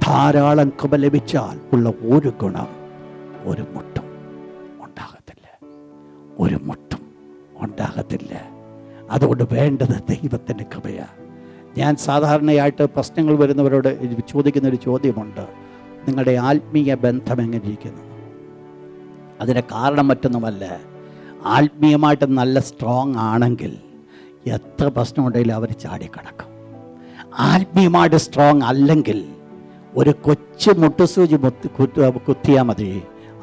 ധാരാളം കൃപ ലഭിച്ചാൽ ഉള്ള ഒരു ഗുണം, ഒരു മുട്ടും ഉണ്ടാകത്തില്ല. ഒരു മുട്ടും ഉണ്ടാകത്തില്ല. അതുകൊണ്ട് വേണ്ടത് ദൈവത്തിൻ്റെ കൃപയാണ്. ഞാൻ സാധാരണയായിട്ട് പ്രശ്നങ്ങൾ വരുന്നവരോട് ചോദിക്കുന്നൊരു ചോദ്യമുണ്ട്, നിങ്ങളുടെ ആത്മീയ ബന്ധം എങ്ങനെ ഇരിക്കുന്നു? അതിന് കാരണം മറ്റൊന്നുമല്ല, ആത്മീയമായിട്ട് നല്ല സ്ട്രോങ് ആണെങ്കിൽ എത്ര പ്രശ്നമുണ്ടെങ്കിലും അവർ ചാടിക്കിടക്കും. ആത്മീയമായിട്ട് സ്ട്രോങ് അല്ലെങ്കിൽ ഒരു കൊച്ചു മുട്ടുസൂചി കുത്തിയാൽ മതി,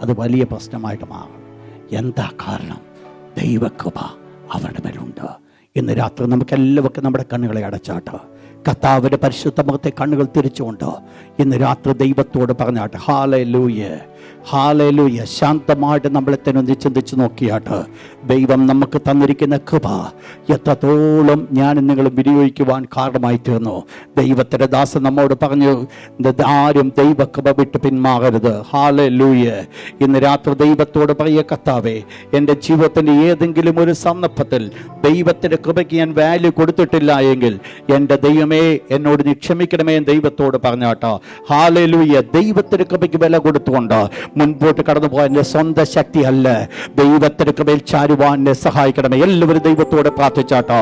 അത് വലിയ പ്രശ്നമായിട്ട് മാറും. എന്താ കാരണം? ദൈവകൃപ അവരുടെ മേലുണ്ട്. ഇന്ന് രാത്രി നമുക്കെല്ലാവർക്കും നമ്മുടെ കണ്ണുകളെ അടച്ചാട്ട്, കർത്താവിൻ്റെ പരിശുദ്ധ മുഖത്തെ കണ്ണുകൾ തിരിച്ചുകൊണ്ട് ഇന്ന് രാത്രി ദൈവത്തോട് പറഞ്ഞാട്ട്, ഹല്ലേലൂയ, ഹല്ലേലൂയ. ശാന്തമായിട്ട് നമ്മളെ തന്നെ ഒന്ന് ചിന്തിച്ച് നോക്കിയാട്ട്, ദൈവം നമുക്ക് തന്നിരിക്കുന്ന കൃപ എത്രത്തോളം ഞാൻ നിങ്ങൾ വിനിയോഗിക്കുവാൻ കാരണമായി തീർന്നു. ദൈവത്തിൻ്റെ ദാസൻ നമ്മോട് പറഞ്ഞു, ആരും ദൈവകൃപ വിട്ട് പിന്മാറരുത്. ഹല്ലേലൂയ. ഇന്ന് രാത്രി ദൈവത്തോട് പറയുക, കർത്താവേ, എൻ്റെ ജീവിതത്തിൻ്റെ ഏതെങ്കിലും ഒരു സന്ദർഭത്തിൽ ദൈവത്തിൻ്റെ കൃപയ്ക്ക് ഞാൻ വാല്യൂ കൊടുത്തിട്ടില്ല എങ്കിൽ എൻ്റെ ദൈവമേ എന്നോട് നീ ക്ഷമിക്കണമേ എന്ന് ദൈവത്തോട് പറഞ്ഞാട്ടോ. ഹല്ലേലൂയ. ദൈവത്തിൻ്റെ കൃപയ്ക്ക് വില കൊടുത്തുകൊണ്ട് മുൻപോട്ട് കടന്നു പോകാൻ എൻ്റെ സ്വന്തം ശക്തിയല്ല, ദൈവത്തിൻ്റെ കൃപയിൽ ചാരുവാൻ എന്നെ സഹായിക്കണമേ. എല്ലാവരും ദൈവത്തോട് പ്രാർത്ഥിച്ചാട്ടോ.